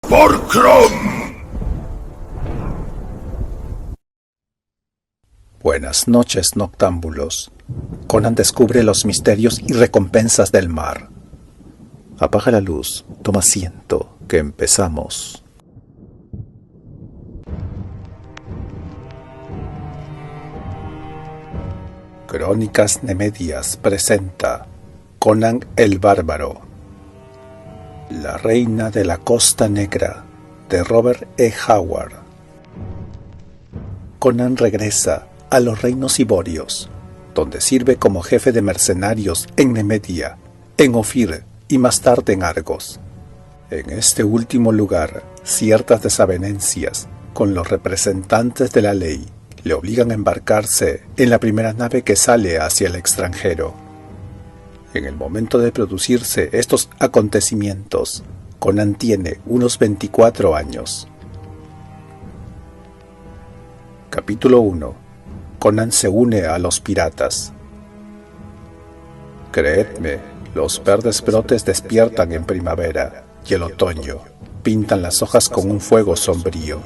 ¡Por Crom! Buenas noches, noctámbulos. Conan descubre los misterios y recompensas del mar. Apaga la luz, toma asiento, que empezamos. Crónicas Nemedias presenta Conan el Bárbaro. La Reina de la Costa Negra, de Robert E. Howard. Conan regresa a los reinos iborios, donde sirve como jefe de mercenarios en Nemedia, en Ofir y más tarde en Argos. En este último lugar, ciertas desavenencias con los representantes de la ley le obligan a embarcarse en la primera nave que sale hacia el extranjero. En el momento de producirse estos acontecimientos, Conan tiene unos 24 años. Capítulo 1. Conan se une a los piratas. Creedme, los verdes brotes despiertan en primavera y el otoño pintan las hojas con un fuego sombrío.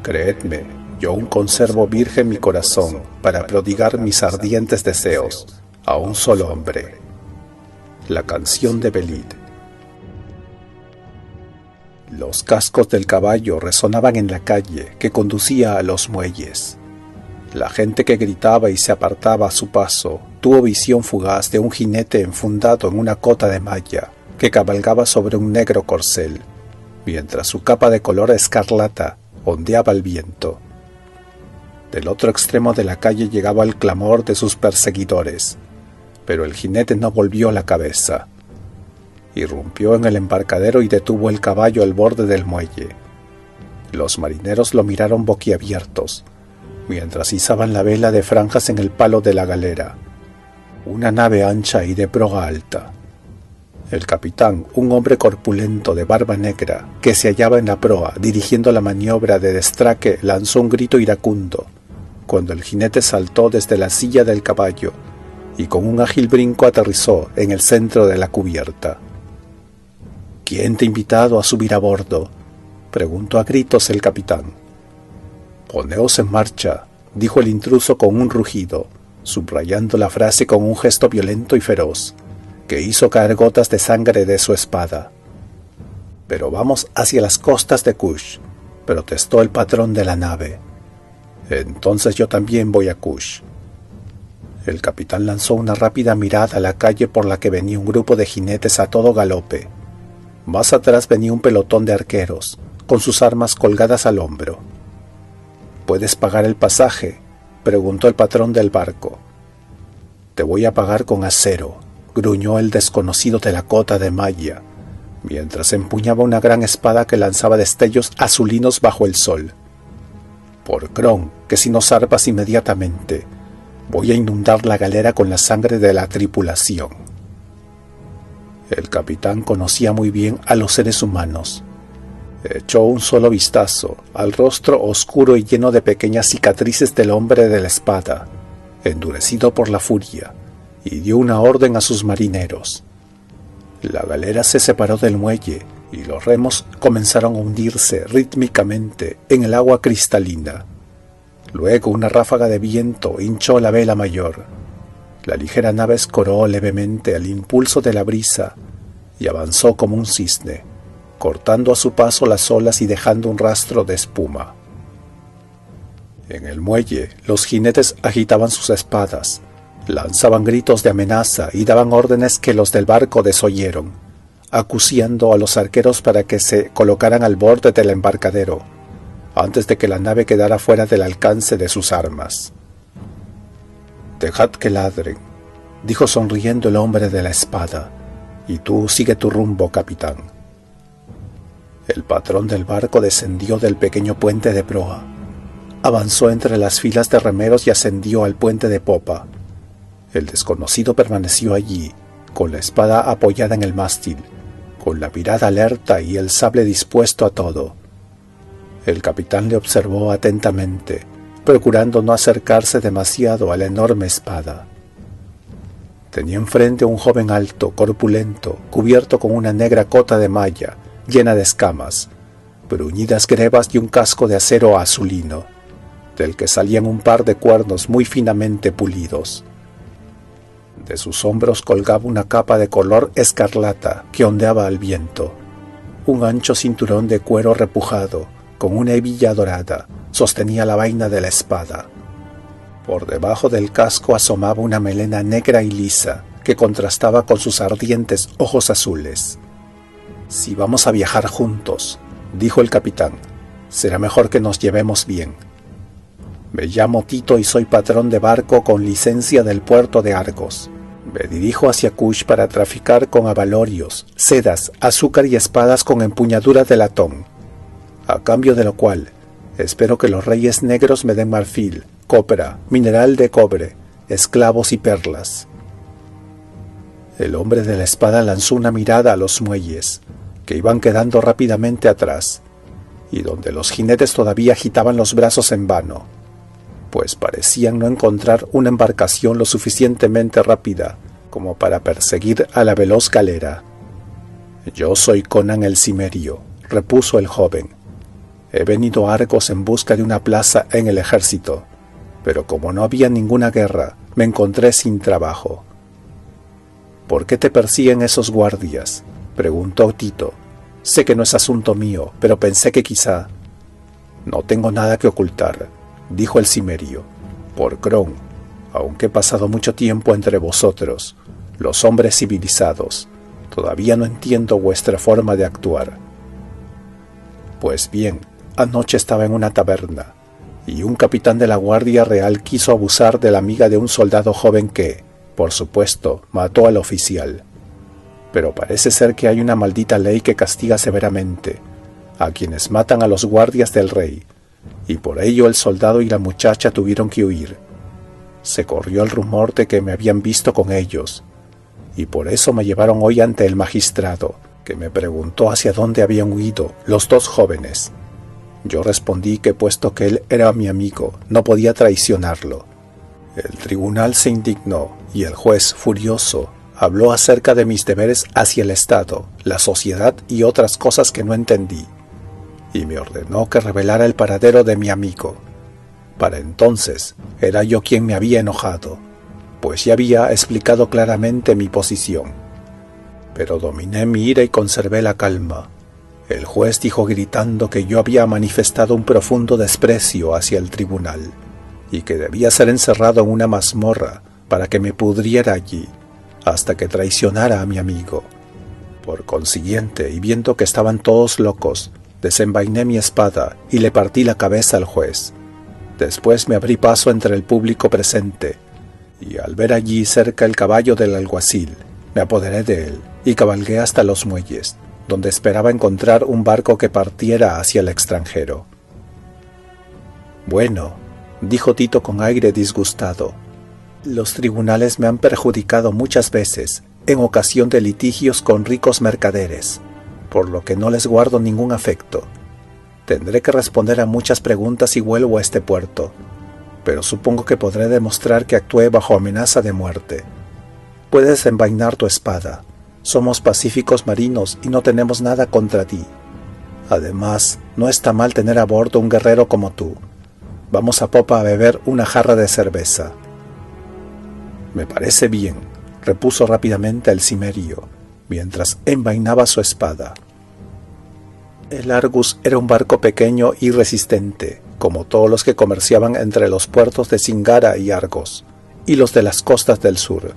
Creedme, yo aún conservo virgen mi corazón para prodigar mis ardientes deseos a un solo hombre. La canción de Belid. Los cascos del caballo resonaban en la calle que conducía a los muelles. La gente que gritaba y se apartaba a su paso tuvo visión fugaz de un jinete enfundado en una cota de malla que cabalgaba sobre un negro corcel, mientras su capa de color escarlata ondeaba al viento. Del otro extremo de la calle llegaba el clamor de sus perseguidores, pero el jinete no volvió la cabeza. Irrumpió en el embarcadero y detuvo el caballo al borde del muelle. Los marineros lo miraron boquiabiertos, mientras izaban la vela de franjas en el palo de la galera, una nave ancha y de proa alta. El capitán, un hombre corpulento de barba negra, que se hallaba en la proa dirigiendo la maniobra de destraque, lanzó un grito iracundo, cuando el jinete saltó desde la silla del caballo y con un ágil brinco aterrizó en el centro de la cubierta. «¿Quién te ha invitado a subir a bordo?», preguntó a gritos el capitán. «Poneos en marcha», dijo el intruso con un rugido, subrayando la frase con un gesto violento y feroz, que hizo caer gotas de sangre de su espada. «Pero vamos hacia las costas de Kush», protestó el patrón de la nave. «Entonces yo también voy a Kush». El capitán lanzó una rápida mirada a la calle por la que venía un grupo de jinetes a todo galope. Más atrás venía un pelotón de arqueros, con sus armas colgadas al hombro. «¿Puedes pagar el pasaje?», preguntó el patrón del barco. «Te voy a pagar con acero», gruñó el desconocido de la cota de malla, mientras empuñaba una gran espada que lanzaba destellos azulinos bajo el sol. «Por Crom, que si no zarpas inmediatamente, voy a inundar la galera con la sangre de la tripulación». El capitán conocía muy bien a los seres humanos. Echó un solo vistazo al rostro oscuro y lleno de pequeñas cicatrices del hombre de la espada, endurecido por la furia, y dio una orden a sus marineros. La galera se separó del muelle y los remos comenzaron a hundirse rítmicamente en el agua cristalina. Luego una ráfaga de viento hinchó la vela mayor. La ligera nave escoró levemente al impulso de la brisa y avanzó como un cisne, cortando a su paso las olas y dejando un rastro de espuma. En el muelle, los jinetes agitaban sus espadas, lanzaban gritos de amenaza y daban órdenes que los del barco desoyeron, acuciando a los arqueros para que se colocaran al borde del embarcadero, antes de que la nave quedara fuera del alcance de sus armas. «Dejad que ladren», dijo sonriendo el hombre de la espada, «y tú sigue tu rumbo, capitán». El patrón del barco descendió del pequeño puente de proa, avanzó entre las filas de remeros y ascendió al puente de popa. El desconocido permaneció allí, con la espada apoyada en el mástil, con la mirada alerta y el sable dispuesto a todo. El capitán le observó atentamente, procurando no acercarse demasiado a la enorme espada. Tenía enfrente a un joven alto, corpulento, cubierto con una negra cota de malla, llena de escamas, bruñidas grebas y un casco de acero azulino, del que salían un par de cuernos muy finamente pulidos. De sus hombros colgaba una capa de color escarlata que ondeaba al viento. Un ancho cinturón de cuero repujado, con una hebilla dorada, sostenía la vaina de la espada. Por debajo del casco asomaba una melena negra y lisa, que contrastaba con sus ardientes ojos azules. «Si vamos a viajar juntos», dijo el capitán, «será mejor que nos llevemos bien. Me llamo Tito y soy patrón de barco con licencia del puerto de Argos. Me dirijo hacia Kush para traficar con abalorios, sedas, azúcar y espadas con empuñadura de latón, a cambio de lo cual espero que los reyes negros me den marfil, copra, mineral de cobre, esclavos y perlas». El hombre de la espada lanzó una mirada a los muelles, que iban quedando rápidamente atrás, y donde los jinetes todavía agitaban los brazos en vano, pues parecían no encontrar una embarcación lo suficientemente rápida como para perseguir a la veloz galera. «Yo soy Conan el Cimerio», repuso el joven. «He venido a Argos en busca de una plaza en el ejército, pero como no había ninguna guerra, me encontré sin trabajo». «¿Por qué te persiguen esos guardias?», preguntó Tito. «Sé que no es asunto mío, pero pensé que quizá». «No tengo nada que ocultar», dijo el cimerio. «Por Cron, aunque he pasado mucho tiempo entre vosotros, los hombres civilizados, todavía no entiendo vuestra forma de actuar». «Pues bien, anoche estaba en una taberna, y un capitán de la Guardia Real quiso abusar de la amiga de un soldado joven que, por supuesto, mató al oficial. Pero parece ser que hay una maldita ley que castiga severamente a quienes matan a los guardias del rey, y por ello el soldado y la muchacha tuvieron que huir. Se corrió el rumor de que me habían visto con ellos, y por eso me llevaron hoy ante el magistrado, que me preguntó hacia dónde habían huido los dos jóvenes. Yo respondí que puesto que él era mi amigo, no podía traicionarlo. El tribunal se indignó y el juez, furioso, habló acerca de mis deberes hacia el Estado, la sociedad y otras cosas que no entendí, y me ordenó que revelara el paradero de mi amigo. Para entonces era yo quien me había enojado, pues ya había explicado claramente mi posición. Pero dominé mi ira y conservé la calma. El juez dijo gritando que yo había manifestado un profundo desprecio hacia el tribunal, y que debía ser encerrado en una mazmorra para que me pudriera allí, hasta que traicionara a mi amigo. Por consiguiente, y viendo que estaban todos locos, desenvainé mi espada y le partí la cabeza al juez. Después me abrí paso entre el público presente, y al ver allí cerca el caballo del alguacil, me apoderé de él y cabalgué hasta los muelles, donde esperaba encontrar un barco que partiera hacia el extranjero. «Bueno», dijo Tito con aire disgustado, «los tribunales me han perjudicado muchas veces en ocasión de litigios con ricos mercaderes, por lo que no les guardo ningún afecto. Tendré que responder a muchas preguntas si vuelvo a este puerto, pero supongo que podré demostrar que actué bajo amenaza de muerte. Puedes envainar tu espada. Somos pacíficos marinos y no tenemos nada contra ti. Además, no está mal tener a bordo un guerrero como tú. Vamos a popa a beber una jarra de cerveza». «Me parece bien», repuso rápidamente el cimerio, mientras envainaba su espada. El Argus era un barco pequeño y resistente, como todos los que comerciaban entre los puertos de Singara y Argos, y los de las costas del sur.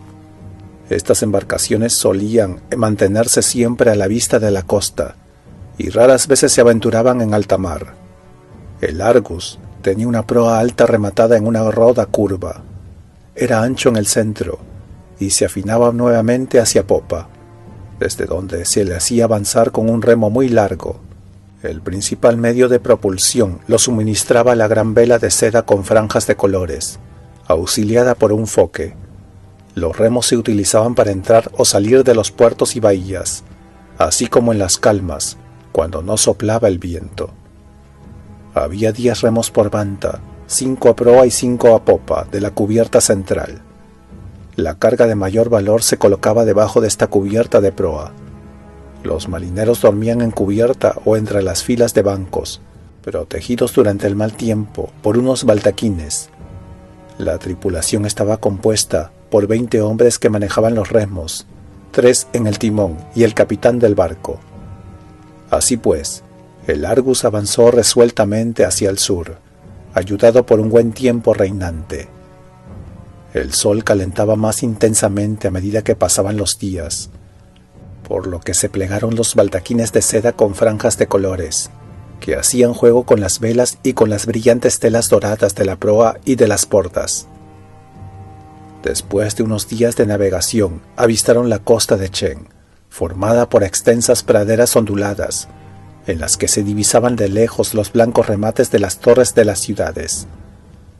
Estas embarcaciones solían mantenerse siempre a la vista de la costa, y raras veces se aventuraban en alta mar. El Argus tenía una proa alta rematada en una roda curva. Era ancho en el centro, y se afinaba nuevamente hacia popa, desde donde se le hacía avanzar con un remo muy largo. El principal medio de propulsión lo suministraba la gran vela de seda con franjas de colores, auxiliada por un foque. Los remos se utilizaban para entrar o salir de los puertos y bahías, así como en las calmas, cuando no soplaba el viento. Había 10 remos por banda, 5 a proa y 5 a popa de la cubierta central. La carga de mayor valor se colocaba debajo de esta cubierta de proa. Los marineros dormían en cubierta o entre las filas de bancos, protegidos durante el mal tiempo por unos baldaquines. La tripulación estaba compuesta por 20 hombres que manejaban los remos, 3 en el timón y el capitán del barco. Así pues, el Argus avanzó resueltamente hacia el sur, ayudado por un buen tiempo reinante. El sol calentaba más intensamente a medida que pasaban los días, por lo que se plegaron los baldaquines de seda con franjas de colores, que hacían juego con las velas y con las brillantes telas doradas de la proa y de las portas. Después de unos días de navegación, avistaron la costa de Chen, formada por extensas praderas onduladas, en las que se divisaban de lejos los blancos remates de las torres de las ciudades,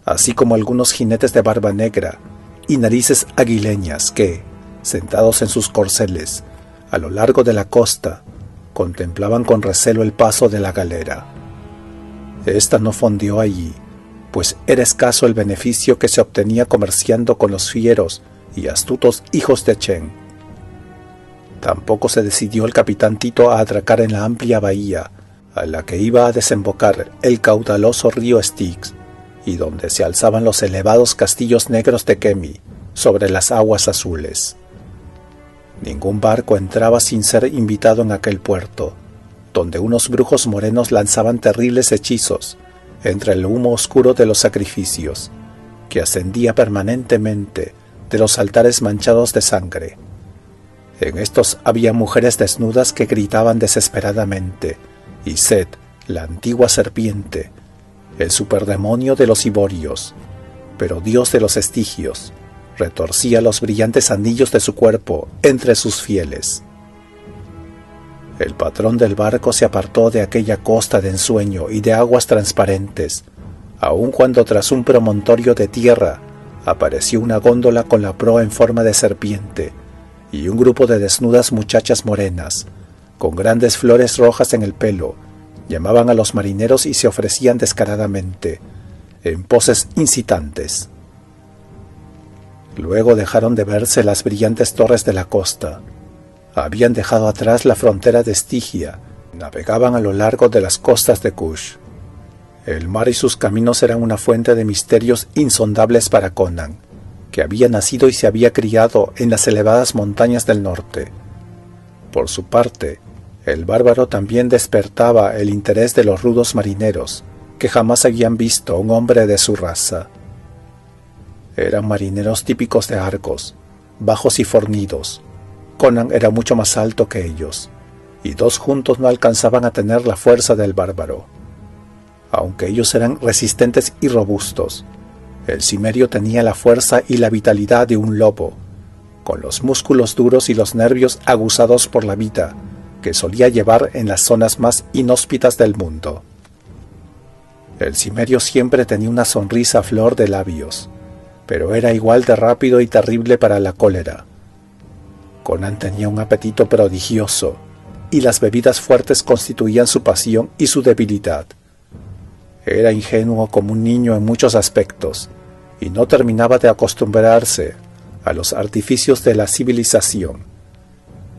así como algunos jinetes de barba negra y narices aguileñas que, sentados en sus corceles, a lo largo de la costa, contemplaban con recelo el paso de la galera. Esta no fondeó allí, pues era escaso el beneficio que se obtenía comerciando con los fieros y astutos hijos de Chen. Tampoco se decidió el capitán Tito a atracar en la amplia bahía, a la que iba a desembocar el caudaloso río Styx, y donde se alzaban los elevados castillos negros de Kemi, sobre las aguas azules. Ningún barco entraba sin ser invitado en aquel puerto, donde unos brujos morenos lanzaban terribles hechizos entre el humo oscuro de los sacrificios, que ascendía permanentemente de los altares manchados de sangre. En estos había mujeres desnudas que gritaban desesperadamente, y Set, la antigua serpiente, el superdemonio de los Iborios, pero dios de los Estigios, retorcía los brillantes anillos de su cuerpo entre sus fieles. El patrón del barco se apartó de aquella costa de ensueño y de aguas transparentes, aun cuando tras un promontorio de tierra apareció una góndola con la proa en forma de serpiente y un grupo de desnudas muchachas morenas, con grandes flores rojas en el pelo, llamaban a los marineros y se ofrecían descaradamente, en poses incitantes. Luego dejaron de verse las brillantes torres de la costa. Habían dejado atrás la frontera de Estigia, navegaban a lo largo de las costas de Kush. El mar y sus caminos eran una fuente de misterios insondables para Conan, que había nacido y se había criado en las elevadas montañas del norte. Por su parte, el bárbaro también despertaba el interés de los rudos marineros, que jamás habían visto a un hombre de su raza. Eran marineros típicos de Argos, bajos y fornidos. Conan era mucho más alto que ellos, y dos juntos no alcanzaban a tener la fuerza del bárbaro. Aunque ellos eran resistentes y robustos, el cimerio tenía la fuerza y la vitalidad de un lobo, con los músculos duros y los nervios aguzados por la vida que solía llevar en las zonas más inhóspitas del mundo. El cimerio siempre tenía una sonrisa a flor de labios, pero era igual de rápido y terrible para la cólera. Conan tenía un apetito prodigioso, y las bebidas fuertes constituían su pasión y su debilidad. Era ingenuo como un niño en muchos aspectos, y no terminaba de acostumbrarse a los artificios de la civilización.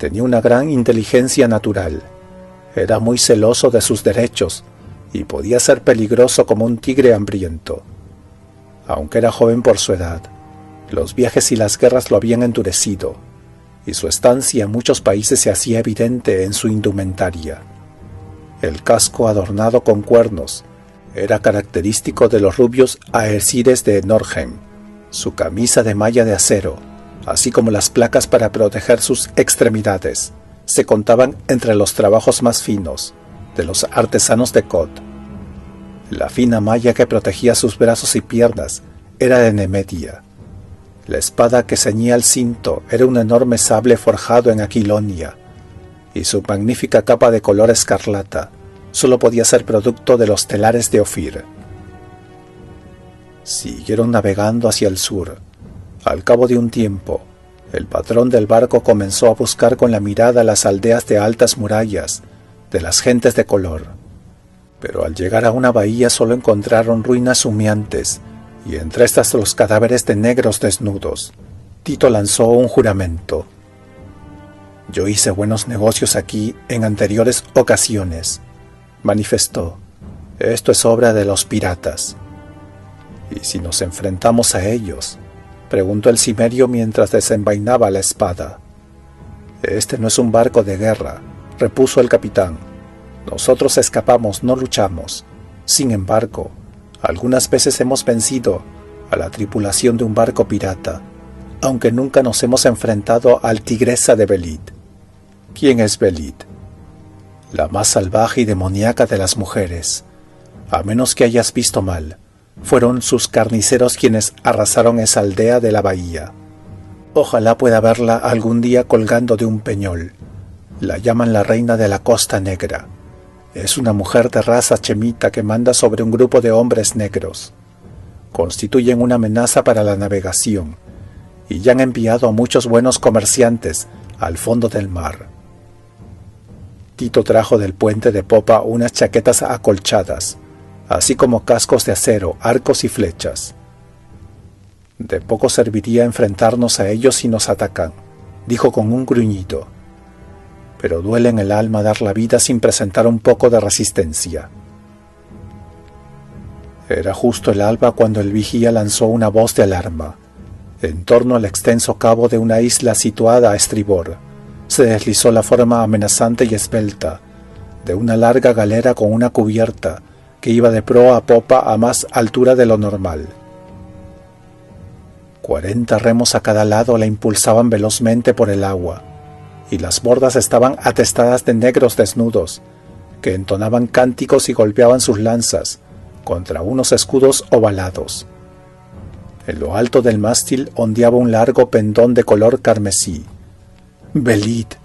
Tenía una gran inteligencia natural, era muy celoso de sus derechos, y podía ser peligroso como un tigre hambriento. Aunque era joven por su edad, los viajes y las guerras lo habían endurecido, y su estancia en muchos países se hacía evidente en su indumentaria. El casco adornado con cuernos era característico de los rubios aesires de Norheim, su camisa de malla de acero, así como las placas para proteger sus extremidades, se contaban entre los trabajos más finos de los artesanos de Kod. La fina malla que protegía sus brazos y piernas era de Nemedia. La espada que ceñía el cinto era un enorme sable forjado en Aquilonia, y su magnífica capa de color escarlata solo podía ser producto de los telares de Ofir. Siguieron navegando hacia el sur. Al cabo de un tiempo, el patrón del barco comenzó a buscar con la mirada las aldeas de altas murallas de las gentes de color. Pero al llegar a una bahía solo encontraron ruinas humeantes, y entre estas los cadáveres de negros desnudos. Tito lanzó un juramento. Yo hice buenos negocios aquí en anteriores ocasiones, manifestó. Esto es obra de los piratas. ¿Y si nos enfrentamos a ellos?, preguntó el cimerio mientras desenvainaba la espada. Este no es un barco de guerra, repuso el capitán. Nosotros escapamos, no luchamos. Sin embargo, algunas veces hemos vencido a la tripulación de un barco pirata, aunque nunca nos hemos enfrentado al Tigresa de Belit. ¿Quién es Belit? La más salvaje y demoníaca de las mujeres. A menos que hayas visto mal, fueron sus carniceros quienes arrasaron esa aldea de la bahía. Ojalá pueda verla algún día colgando de un peñol. La llaman la reina de la Costa Negra. Es una mujer de raza chemita que manda sobre un grupo de hombres negros. Constituyen una amenaza para la navegación y ya han enviado a muchos buenos comerciantes al fondo del mar. Tito trajo del puente de popa unas chaquetas acolchadas, así como cascos de acero, arcos y flechas. De poco serviría enfrentarnos a ellos si nos atacan, dijo con un gruñido. Pero duele en el alma dar la vida sin presentar un poco de resistencia. Era justo el alba cuando el vigía lanzó una voz de alarma. En torno al extenso cabo de una isla situada a estribor, se deslizó la forma amenazante y esbelta de una larga galera con una cubierta que iba de proa a popa a más altura de lo normal. 40 remos a cada lado la impulsaban velozmente por el agua, y las bordas estaban atestadas de negros desnudos, que entonaban cánticos y golpeaban sus lanzas contra unos escudos ovalados. En lo alto del mástil ondeaba un largo pendón de color carmesí. «Belit»,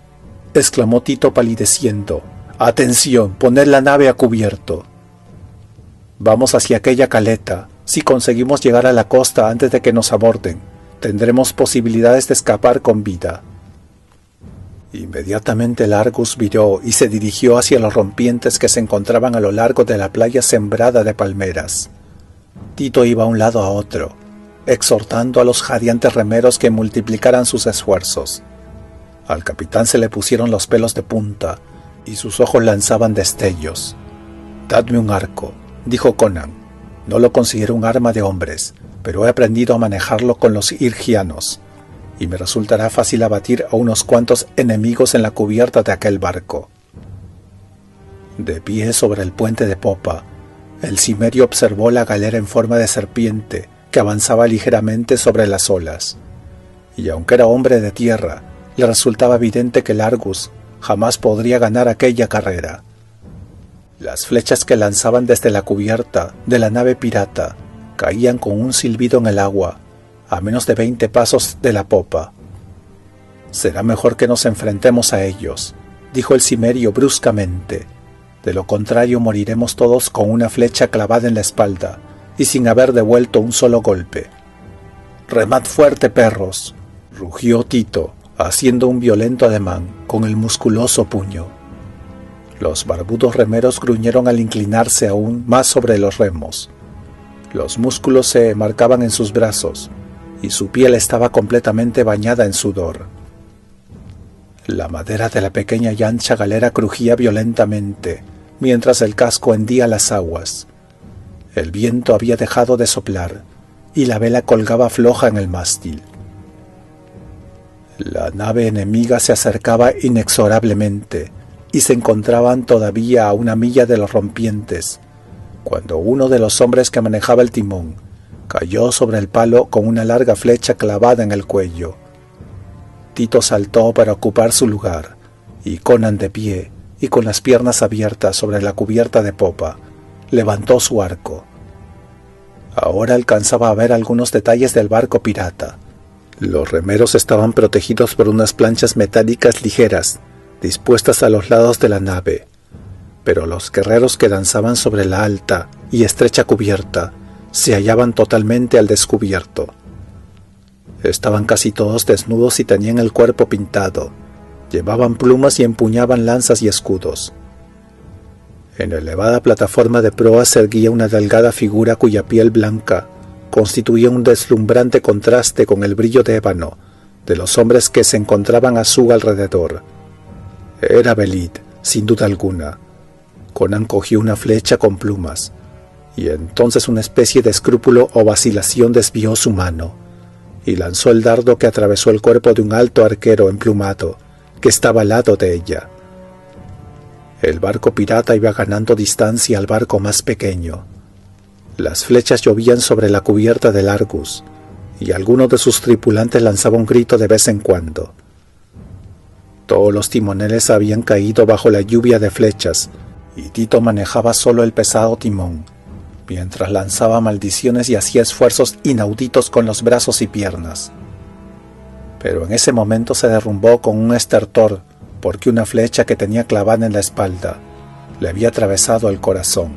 exclamó Tito palideciendo. «Atención, poned la nave a cubierto». «Vamos hacia aquella caleta. Si conseguimos llegar a la costa antes de que nos aborden, tendremos posibilidades de escapar con vida». Inmediatamente el Argus viró y se dirigió hacia los rompientes que se encontraban a lo largo de la playa sembrada de palmeras. Tito iba a un lado a otro, exhortando a los jadeantes remeros que multiplicaran sus esfuerzos. Al capitán se le pusieron los pelos de punta y sus ojos lanzaban destellos. «Dadme un arco», dijo Conan. «No lo considero un arma de hombres, pero he aprendido a manejarlo con los irgianos, y me resultará fácil abatir a unos cuantos enemigos en la cubierta de aquel barco». De pie sobre el puente de popa, el cimerio observó la galera en forma de serpiente que avanzaba ligeramente sobre las olas, y aunque era hombre de tierra, le resultaba evidente que el Argus jamás podría ganar aquella carrera. Las flechas que lanzaban desde la cubierta de la nave pirata caían con un silbido en el agua, a menos de 20 pasos de la popa. «Será mejor que nos enfrentemos a ellos», dijo el cimerio bruscamente. «De lo contrario moriremos todos con una flecha clavada en la espalda y sin haber devuelto un solo golpe». «Remad fuerte, perros», rugió Tito, haciendo un violento ademán con el musculoso puño. Los barbudos remeros gruñeron al inclinarse aún más sobre los remos. Los músculos se marcaban en sus brazos, y su piel estaba completamente bañada en sudor. La madera de la pequeña y ancha galera crujía violentamente, mientras el casco hendía las aguas. El viento había dejado de soplar, y la vela colgaba floja en el mástil. La nave enemiga se acercaba inexorablemente, y se encontraban todavía a 1 milla de los rompientes, cuando uno de los hombres que manejaba el timón cayó sobre el palo con una larga flecha clavada en el cuello. Tito saltó para ocupar su lugar, y Conan, de pie y con las piernas abiertas sobre la cubierta de popa, levantó su arco. Ahora alcanzaba a ver algunos detalles del barco pirata. Los remeros estaban protegidos por unas planchas metálicas ligeras, dispuestas a los lados de la nave, pero los guerreros que danzaban sobre la alta y estrecha cubierta se hallaban totalmente al descubierto. Estaban casi todos desnudos y tenían el cuerpo pintado, llevaban plumas y empuñaban lanzas y escudos. En la elevada plataforma de proa se erguía una delgada figura cuya piel blanca constituía un deslumbrante contraste con el brillo de ébano de los hombres que se encontraban a su alrededor, Era Belid, sin duda alguna. Conan cogió una flecha con plumas, y entonces una especie de escrúpulo o vacilación desvió su mano, y lanzó el dardo que atravesó el cuerpo de un alto arquero emplumado que estaba al lado de ella. El barco pirata iba ganando distancia al barco más pequeño. Las flechas llovían sobre la cubierta del Argus, y alguno de sus tripulantes lanzaba un grito de vez en cuando. Todos los timoneles habían caído bajo la lluvia de flechas, y Tito manejaba solo el pesado timón, mientras lanzaba maldiciones y hacía esfuerzos inauditos con los brazos y piernas. Pero en ese momento se derrumbó con un estertor, porque una flecha que tenía clavada en la espalda le había atravesado el corazón.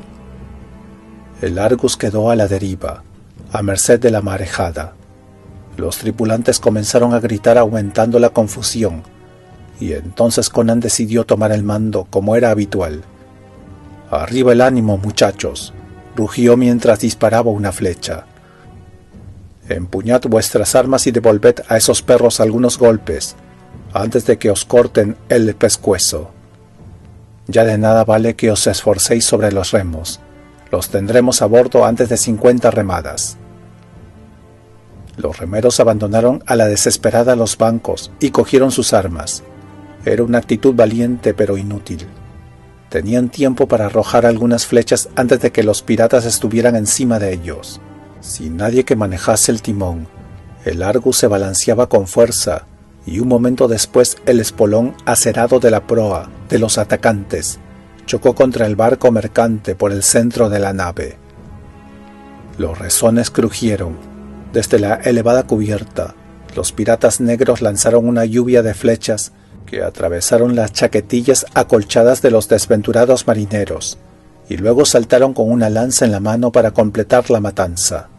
El Argus quedó a la deriva, a merced de la marejada. Los tripulantes comenzaron a gritar aumentando la confusión, y entonces Conan decidió tomar el mando como era habitual. «Arriba el ánimo, muchachos», rugió mientras disparaba una flecha. «Empuñad vuestras armas y devolved a esos perros algunos golpes, antes de que os corten el pescuezo. Ya de nada vale que os esforcéis sobre los remos. Los tendremos a bordo antes de 50 remadas». Los remeros abandonaron a la desesperada los bancos y cogieron sus armas. Era una actitud valiente pero inútil. Tenían tiempo para arrojar algunas flechas antes de que los piratas estuvieran encima de ellos. Sin nadie que manejase el timón, el Argus se balanceaba con fuerza, y un momento después el espolón acerado de la proa de los atacantes chocó contra el barco mercante por el centro de la nave. Los resones crujieron. Desde la elevada cubierta, los piratas negros lanzaron una lluvia de flechas que atravesaron las chaquetillas acolchadas de los desventurados marineros, y luego saltaron con una lanza en la mano para completar la matanza.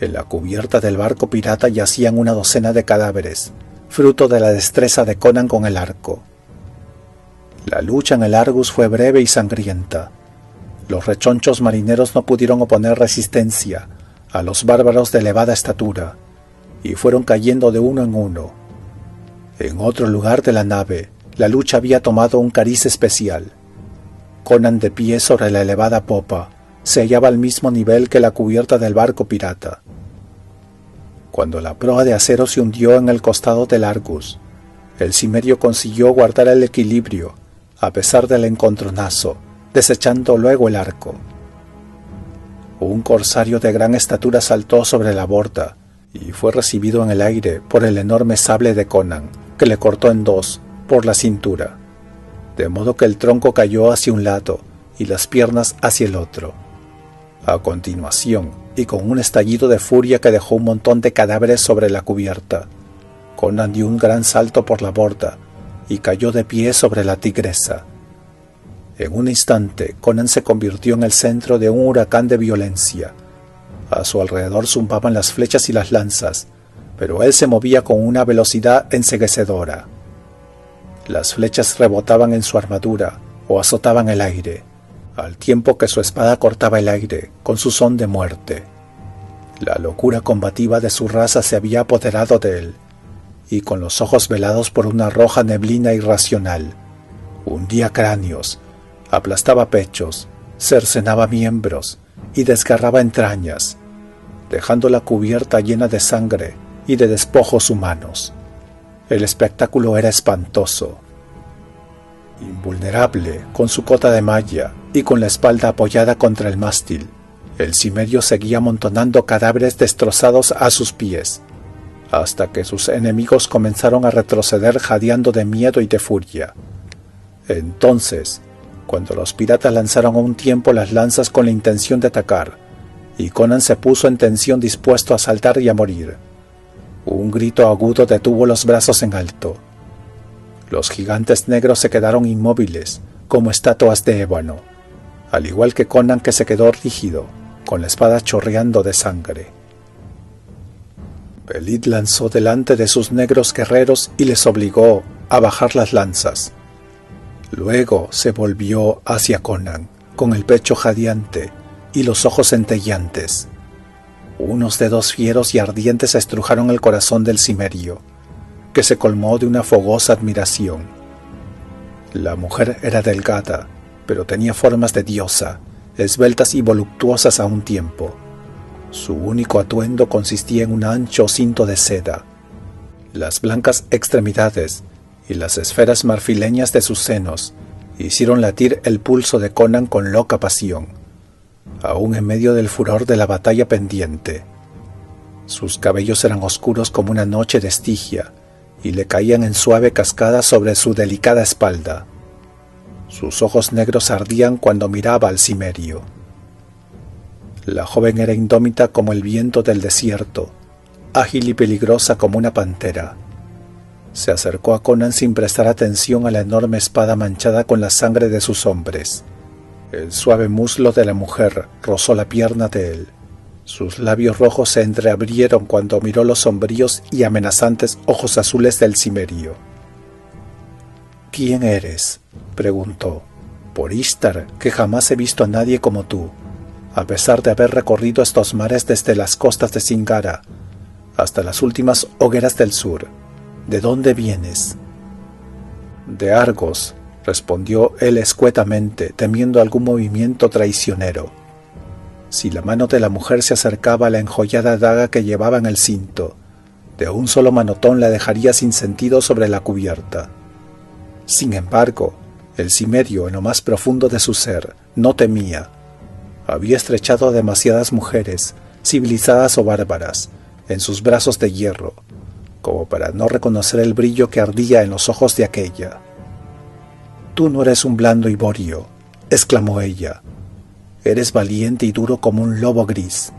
En la cubierta del barco pirata yacían una docena de cadáveres, fruto de la destreza de Conan con el arco. La lucha en el Argus fue breve y sangrienta. Los rechonchos marineros no pudieron oponer resistencia a los bárbaros de elevada estatura, y fueron cayendo de uno en uno. En otro lugar de la nave, la lucha había tomado un cariz especial. Conan, de pie sobre la elevada popa, se hallaba al mismo nivel que la cubierta del barco pirata. Cuando la proa de acero se hundió en el costado del Argus, el cimerio consiguió guardar el equilibrio, a pesar del encontronazo, desechando luego el arco. Un corsario de gran estatura saltó sobre la borda y fue recibido en el aire por el enorme sable de Conan, que le cortó en dos por la cintura, de modo que el tronco cayó hacia un lado y las piernas hacia el otro. A continuación, y con un estallido de furia que dejó un montón de cadáveres sobre la cubierta, Conan dio un gran salto por la borda y cayó de pie sobre la tigresa. En un instante, Conan se convirtió en el centro de un huracán de violencia. A su alrededor zumbaban las flechas y las lanzas, pero él se movía con una velocidad enceguecedora. Las flechas rebotaban en su armadura o azotaban el aire, al tiempo que su espada cortaba el aire con su son de muerte. La locura combativa de su raza se había apoderado de él, y con los ojos velados por una roja neblina irracional, hundía cráneos, aplastaba pechos, cercenaba miembros y desgarraba entrañas, dejando la cubierta llena de sangre y de despojos humanos. El espectáculo era espantoso. Invulnerable, con su cota de malla y con la espalda apoyada contra el mástil, el cimerio seguía amontonando cadáveres destrozados a sus pies, hasta que sus enemigos comenzaron a retroceder jadeando de miedo y de furia. Entonces, cuando los piratas lanzaron a un tiempo las lanzas con la intención de atacar, y Conan se puso en tensión dispuesto a saltar y a morir, un grito agudo detuvo los brazos en alto. Los gigantes negros se quedaron inmóviles, como estatuas de ébano, al igual que Conan, que se quedó rígido, con la espada chorreando de sangre. Belid lanzó delante de sus negros guerreros y les obligó a bajar las lanzas. Luego se volvió hacia Conan, con el pecho jadeante y los ojos centelleantes. Unos dedos fieros y ardientes estrujaron el corazón del cimerio, que se colmó de una fogosa admiración. La mujer era delgada, pero tenía formas de diosa, esbeltas y voluptuosas a un tiempo. Su único atuendo consistía en un ancho cinto de seda. Las blancas extremidades y las esferas marfileñas de sus senos hicieron latir el pulso de Conan con loca pasión, aún en medio del furor de la batalla pendiente. Sus cabellos eran oscuros como una noche de Estigia y le caían en suave cascada sobre su delicada espalda. Sus ojos negros ardían cuando miraba al cimerio. La joven era indómita como el viento del desierto, ágil y peligrosa como una pantera. Se acercó a Conan sin prestar atención a la enorme espada manchada con la sangre de sus hombres. El suave muslo de la mujer rozó la pierna de él. Sus labios rojos se entreabrieron cuando miró los sombríos y amenazantes ojos azules del cimerio. «¿Quién eres?», preguntó. «Por Ishtar, que jamás he visto a nadie como tú, a pesar de haber recorrido estos mares desde las costas de Singara hasta las últimas hogueras del sur. ¿De dónde vienes?». «De Argos», respondió él escuetamente, temiendo algún movimiento traicionero. Si la mano de la mujer se acercaba a la enjollada daga que llevaba en el cinto, de un solo manotón la dejaría sin sentido sobre la cubierta. Sin embargo, el cimerio, en lo más profundo de su ser, no temía. Había estrechado a demasiadas mujeres, civilizadas o bárbaras, en sus brazos de hierro, como para no reconocer el brillo que ardía en los ojos de aquella. «Tú no eres un blando iborio», exclamó ella. «Eres valiente y duro como un lobo gris.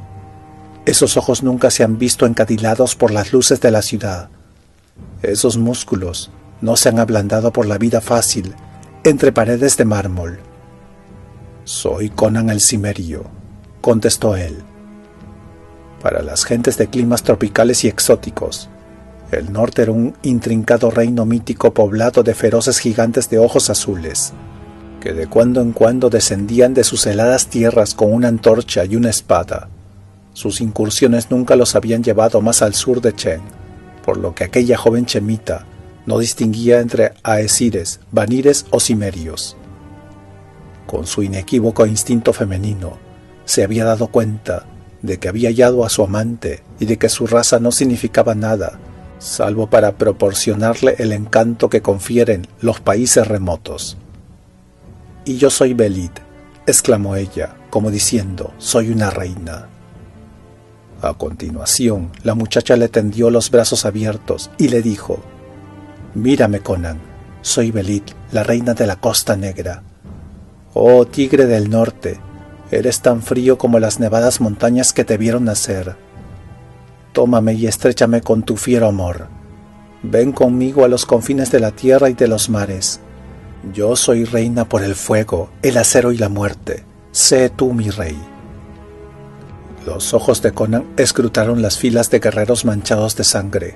Esos ojos nunca se han visto encadilados por las luces de la ciudad. Esos músculos no se han ablandado por la vida fácil entre paredes de mármol». «Soy Conan el Cimerio», contestó él. Para las gentes de climas tropicales y exóticos, el norte era un intrincado reino mítico poblado de feroces gigantes de ojos azules, que de cuando en cuando descendían de sus heladas tierras con una antorcha y una espada. Sus incursiones nunca los habían llevado más al sur de Chen, por lo que aquella joven chemita no distinguía entre aesires, vanires o cimerios. Con su inequívoco instinto femenino, se había dado cuenta de que había hallado a su amante y de que su raza no significaba nada, salvo para proporcionarle el encanto que confieren los países remotos. «Y yo soy Belit», exclamó ella, como diciendo, «soy una reina». A continuación, la muchacha le tendió los brazos abiertos y le dijo, «Mírame, Conan, soy Belit, la reina de la Costa Negra. Oh, tigre del norte, eres tan frío como las nevadas montañas que te vieron nacer. Tómame y estréchame con tu fiero amor. Ven conmigo a los confines de la tierra y de los mares. Yo soy reina por el fuego, el acero y la muerte. Sé tú mi rey». Los ojos de Conan escrutaron las filas de guerreros manchados de sangre,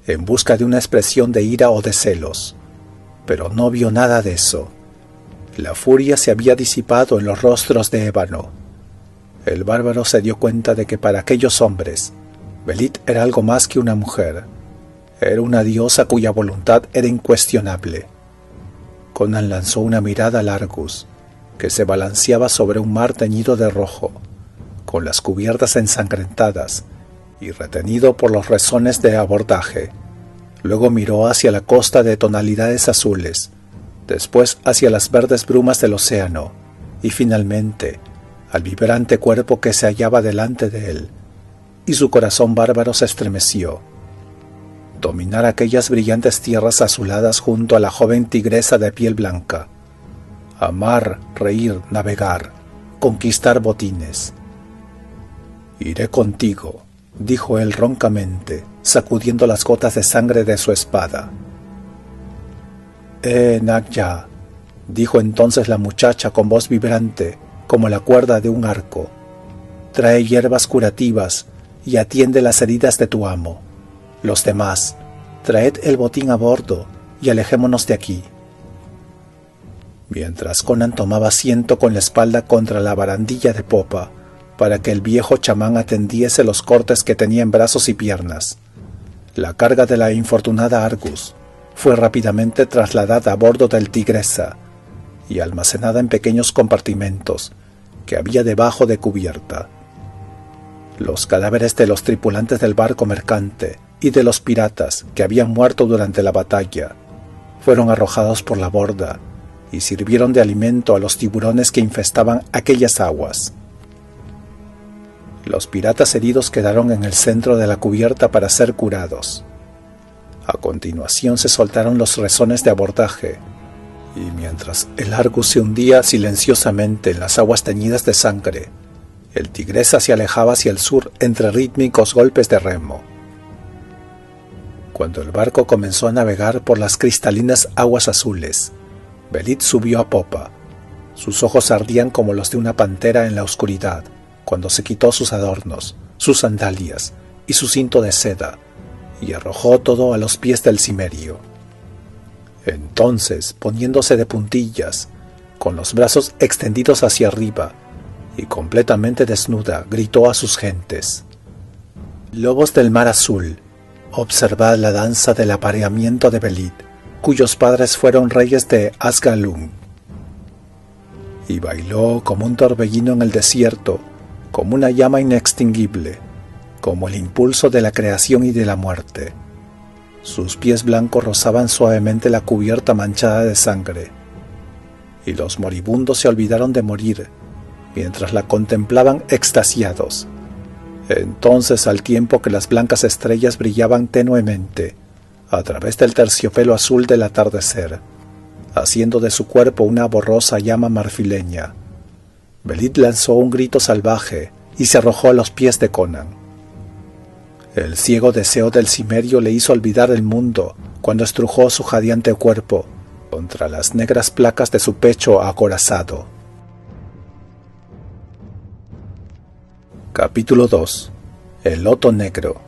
en busca de una expresión de ira o de celos, pero no vio nada de eso. La furia se había disipado en los rostros de ébano. El bárbaro se dio cuenta de que para aquellos hombres, Belit era algo más que una mujer. Era una diosa cuya voluntad era incuestionable. Conan lanzó una mirada al Argus, que se balanceaba sobre un mar teñido de rojo, con las cubiertas ensangrentadas y retenido por los resones de abordaje. Luego miró hacia la costa de tonalidades azules, después hacia las verdes brumas del océano, y finalmente al vibrante cuerpo que se hallaba delante de él, y su corazón bárbaro se estremeció. Dominar aquellas brillantes tierras azuladas junto a la joven tigresa de piel blanca. Amar, reír, navegar, conquistar botines. «Iré contigo», dijo él roncamente, sacudiendo las gotas de sangre de su espada. Nagya», dijo entonces la muchacha con voz vibrante como la cuerda de un arco. «Trae hierbas curativas y atiende las heridas de tu amo. Los demás, traed el botín a bordo y alejémonos de aquí». Mientras Conan tomaba asiento con la espalda contra la barandilla de popa, para que el viejo chamán atendiese los cortes que tenía en brazos y piernas, la carga de la infortunada Argus, fue rápidamente trasladada a bordo del Tigresa y almacenada en pequeños compartimentos que había debajo de cubierta. Los cadáveres de los tripulantes del barco mercante y de los piratas que habían muerto durante la batalla fueron arrojados por la borda y sirvieron de alimento a los tiburones que infestaban aquellas aguas. Los piratas heridos quedaron en el centro de la cubierta para ser curados. A continuación se soltaron los resones de abordaje, y mientras el Argus se hundía silenciosamente en las aguas teñidas de sangre, el Tigresa se alejaba hacia el sur entre rítmicos golpes de remo. Cuando el barco comenzó a navegar por las cristalinas aguas azules, Belit subió a popa. Sus ojos ardían como los de una pantera en la oscuridad, cuando se quitó sus adornos, sus sandalias y su cinto de seda, y arrojó todo a los pies del cimerio. Entonces, poniéndose de puntillas, con los brazos extendidos hacia arriba y completamente desnuda, gritó a sus gentes: «Lobos del mar azul, observad la danza del apareamiento de Belit, cuyos padres fueron reyes de Asgalum». Y bailó como un torbellino en el desierto, como una llama inextinguible, como el impulso de la creación y de la muerte. Sus pies blancos rozaban suavemente la cubierta manchada de sangre, y los moribundos se olvidaron de morir mientras la contemplaban extasiados. Entonces, al tiempo que las blancas estrellas brillaban tenuemente a través del terciopelo azul del atardecer, haciendo de su cuerpo una borrosa llama marfileña, Belit lanzó un grito salvaje y se arrojó a los pies de Conan. El ciego deseo del cimerio le hizo olvidar el mundo cuando estrujó su jadeante cuerpo contra las negras placas de su pecho acorazado. Capítulo 2. El loto negro.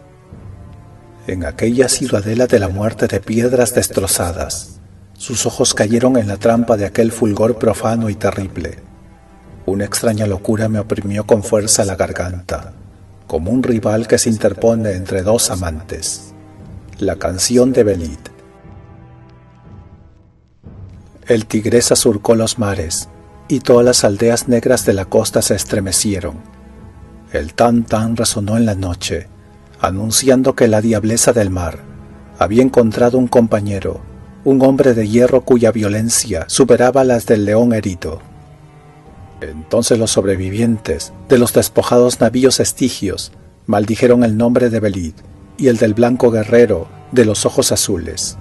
En aquella ciudadela de la muerte de piedras destrozadas, sus ojos cayeron en la trampa de aquel fulgor profano y terrible. Una extraña locura me oprimió con fuerza la garganta, como un rival que se interpone entre dos amantes. La canción de Belit. El Tigresa surcó los mares, y todas las aldeas negras de la costa se estremecieron. El tan-tan resonó en la noche, anunciando que la diableza del mar había encontrado un compañero, un hombre de hierro cuya violencia superaba las del león herido. Entonces los sobrevivientes de los despojados navíos estigios maldijeron el nombre de Belit y el del blanco guerrero de los ojos azules.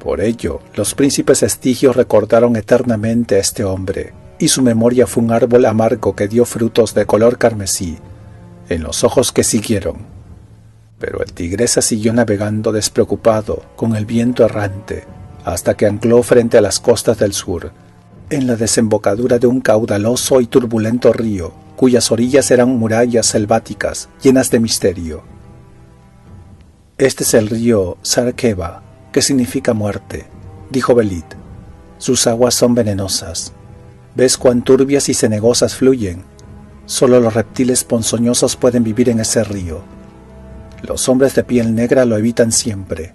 Por ello, los príncipes estigios recordaron eternamente a este hombre, y su memoria fue un árbol amargo que dio frutos de color carmesí en los ojos que siguieron. Pero el Tigresa siguió navegando despreocupado con el viento errante hasta que ancló frente a las costas del sur, en la desembocadura de un caudaloso y turbulento río, cuyas orillas eran murallas selváticas llenas de misterio. «Este es el río Sarkeva, que significa muerte», dijo Belit. «Sus aguas son venenosas. ¿Ves cuán turbias y cenegosas fluyen? Solo los reptiles ponzoñosos pueden vivir en ese río. Los hombres de piel negra lo evitan siempre.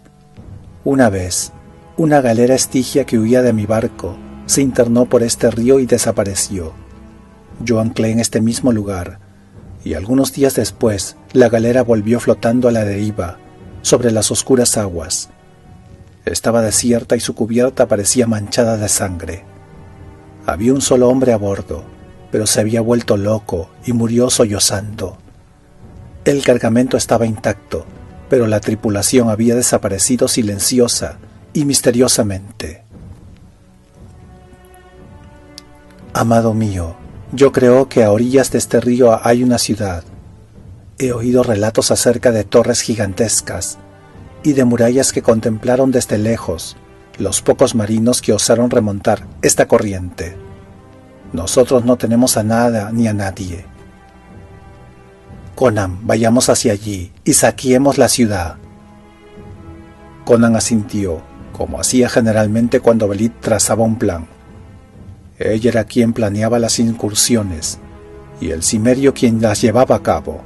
Una vez, una galera estigia que huía de mi barco se internó por este río y desapareció. Yo anclé en este mismo lugar, y algunos días después la galera volvió flotando a la deriva sobre las oscuras aguas. Estaba desierta y su cubierta parecía manchada de sangre. Había un solo hombre a bordo, pero se había vuelto loco y murió sollozando. El cargamento estaba intacto, pero la tripulación había desaparecido silenciosa y misteriosamente. Amado mío, yo creo que a orillas de este río hay una ciudad. He oído relatos acerca de torres gigantescas y de murallas que contemplaron desde lejos los pocos marinos que osaron remontar esta corriente. Nosotros no tenemos a nada ni a nadie. Conan, vayamos hacia allí y saqueemos la ciudad. Conan asintió, como hacía generalmente cuando Belit trazaba un plan. Ella era quien planeaba las incursiones, y el cimerio quien las llevaba a cabo.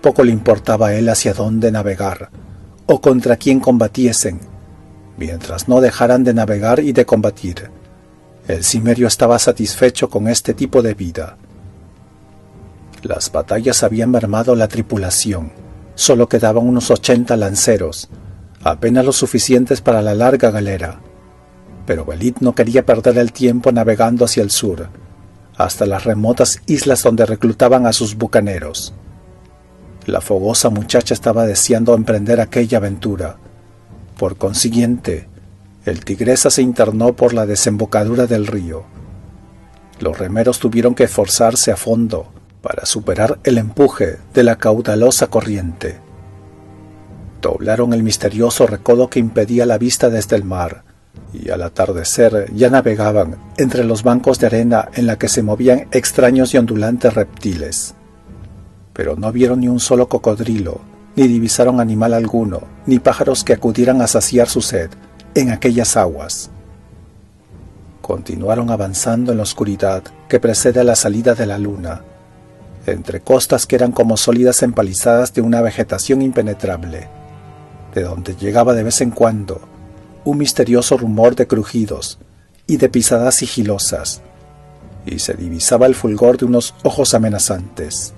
Poco le importaba a él hacia dónde navegar, o contra quién combatiesen, mientras no dejaran de navegar y de combatir. El Cimmerio estaba satisfecho con este tipo de vida. Las batallas habían mermado la tripulación. Solo quedaban unos 80 lanceros, apenas lo suficientes para la larga galera. Pero Belit no quería perder el tiempo navegando hacia el sur, hasta las remotas islas donde reclutaban a sus bucaneros. La fogosa muchacha estaba deseando emprender aquella aventura. Por consiguiente, el Tigresa se internó por la desembocadura del río. Los remeros tuvieron que esforzarse a fondo para superar el empuje de la caudalosa corriente. Doblaron el misterioso recodo que impedía la vista desde el mar, y al atardecer ya navegaban entre los bancos de arena en la que se movían extraños y ondulantes reptiles. Pero no vieron ni un solo cocodrilo, ni divisaron animal alguno, ni pájaros que acudieran a saciar su sed en aquellas aguas. Continuaron avanzando en la oscuridad que precede a la salida de la luna, entre costas que eran como sólidas empalizadas de una vegetación impenetrable, de donde llegaba de vez en cuando un misterioso rumor de crujidos y de pisadas sigilosas, y se divisaba el fulgor de unos ojos amenazantes.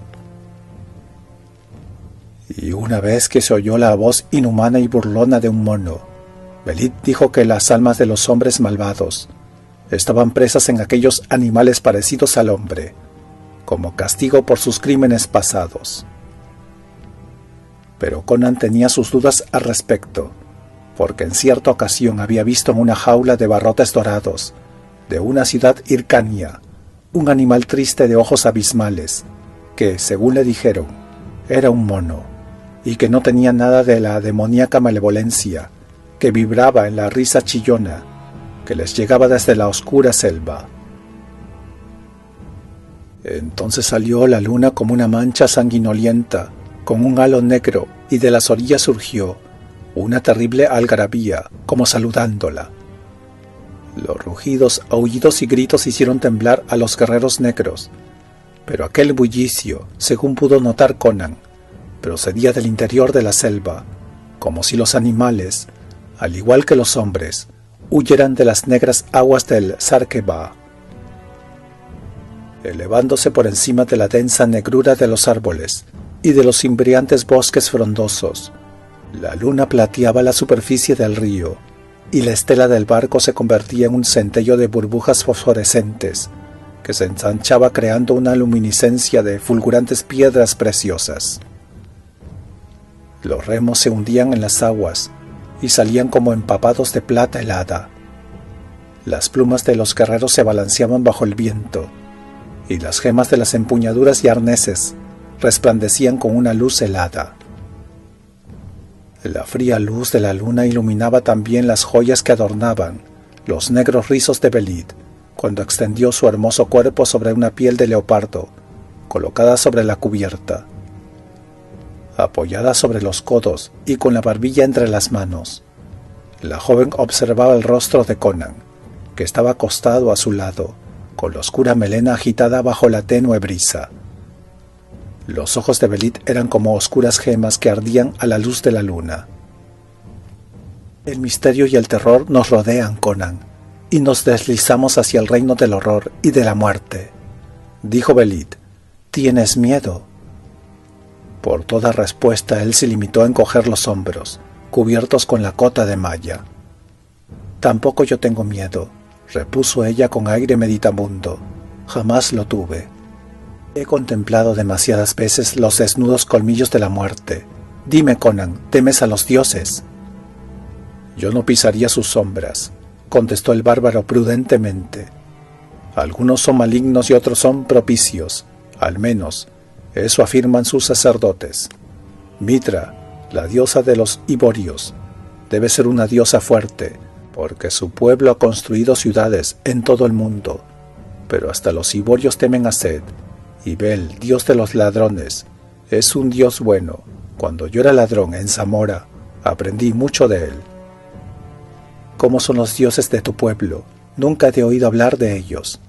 Y una vez que se oyó la voz inhumana y burlona de un mono, Belit dijo que las almas de los hombres malvados estaban presas en aquellos animales parecidos al hombre, como castigo por sus crímenes pasados. Pero Conan tenía sus dudas al respecto, porque en cierta ocasión había visto en una jaula de barrotes dorados de una ciudad hircania un animal triste de ojos abismales que, según le dijeron, era un mono, y que no tenía nada de la demoníaca malevolencia que vibraba en la risa chillona que les llegaba desde la oscura selva. Entonces salió la luna como una mancha sanguinolienta, con un halo negro, y de las orillas surgió una terrible algarabía, como saludándola. Los rugidos, aullidos y gritos hicieron temblar a los guerreros negros, pero aquel bullicio, según pudo notar Conan, procedía del interior de la selva, como si los animales, al igual que los hombres, huyeran de las negras aguas del Sarkeba. Elevándose por encima de la densa negrura de los árboles y de los imbriantes bosques frondosos, la luna plateaba la superficie del río, y la estela del barco se convertía en un centello de burbujas fosforescentes que se ensanchaba creando una luminiscencia de fulgurantes piedras preciosas. Los remos se hundían en las aguas y salían como empapados de plata helada. Las plumas de los guerreros se balanceaban bajo el viento, y las gemas de las empuñaduras y arneses resplandecían con una luz helada. La fría luz de la luna iluminaba también las joyas que adornaban los negros rizos de Belit, cuando extendió su hermoso cuerpo sobre una piel de leopardo, colocada sobre la cubierta. Apoyada sobre los codos y con la barbilla entre las manos, la joven observaba el rostro de Conan, que estaba acostado a su lado, con la oscura melena agitada bajo la tenue brisa. Los ojos de Belit eran como oscuras gemas que ardían a la luz de la luna. El misterio y el terror nos rodean, Conan, y nos deslizamos hacia el reino del horror y de la muerte, dijo Belit. ¿Tienes miedo? Por toda respuesta él se limitó a encoger los hombros, cubiertos con la cota de malla. Tampoco yo tengo miedo, repuso ella con aire meditabundo. Jamás lo tuve. He contemplado demasiadas veces los desnudos colmillos de la muerte. Dime, Conan, ¿temes a los dioses? Yo no pisaría sus sombras, contestó el bárbaro prudentemente. Algunos son malignos y otros son propicios, al menos, eso afirman sus sacerdotes. Mitra, la diosa de los iborios, debe ser una diosa fuerte, porque su pueblo ha construido ciudades en todo el mundo, pero hasta los iborios temen a Set, y Bel, dios de los ladrones, es un dios bueno. Cuando yo era ladrón en Zamora, aprendí mucho de él. ¿Cómo son los dioses de tu pueblo? Nunca te he oído hablar de ellos.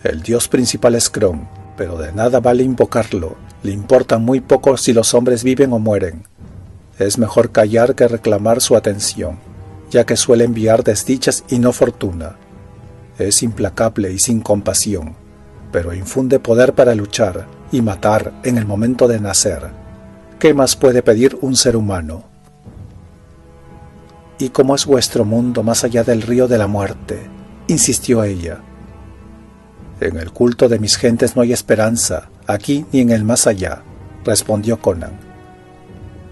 El dios principal es Kron, pero de nada vale invocarlo. Le importa muy poco si los hombres viven o mueren. Es mejor callar que reclamar su atención, ya que suele enviar desdichas y no fortuna. Es implacable y sin compasión, pero infunde poder para luchar y matar en el momento de nacer. ¿Qué más puede pedir un ser humano? ¿Y cómo es vuestro mundo más allá del río de la muerte?, insistió ella. En el culto de mis gentes no hay esperanza, aquí ni en el más allá, respondió Conan.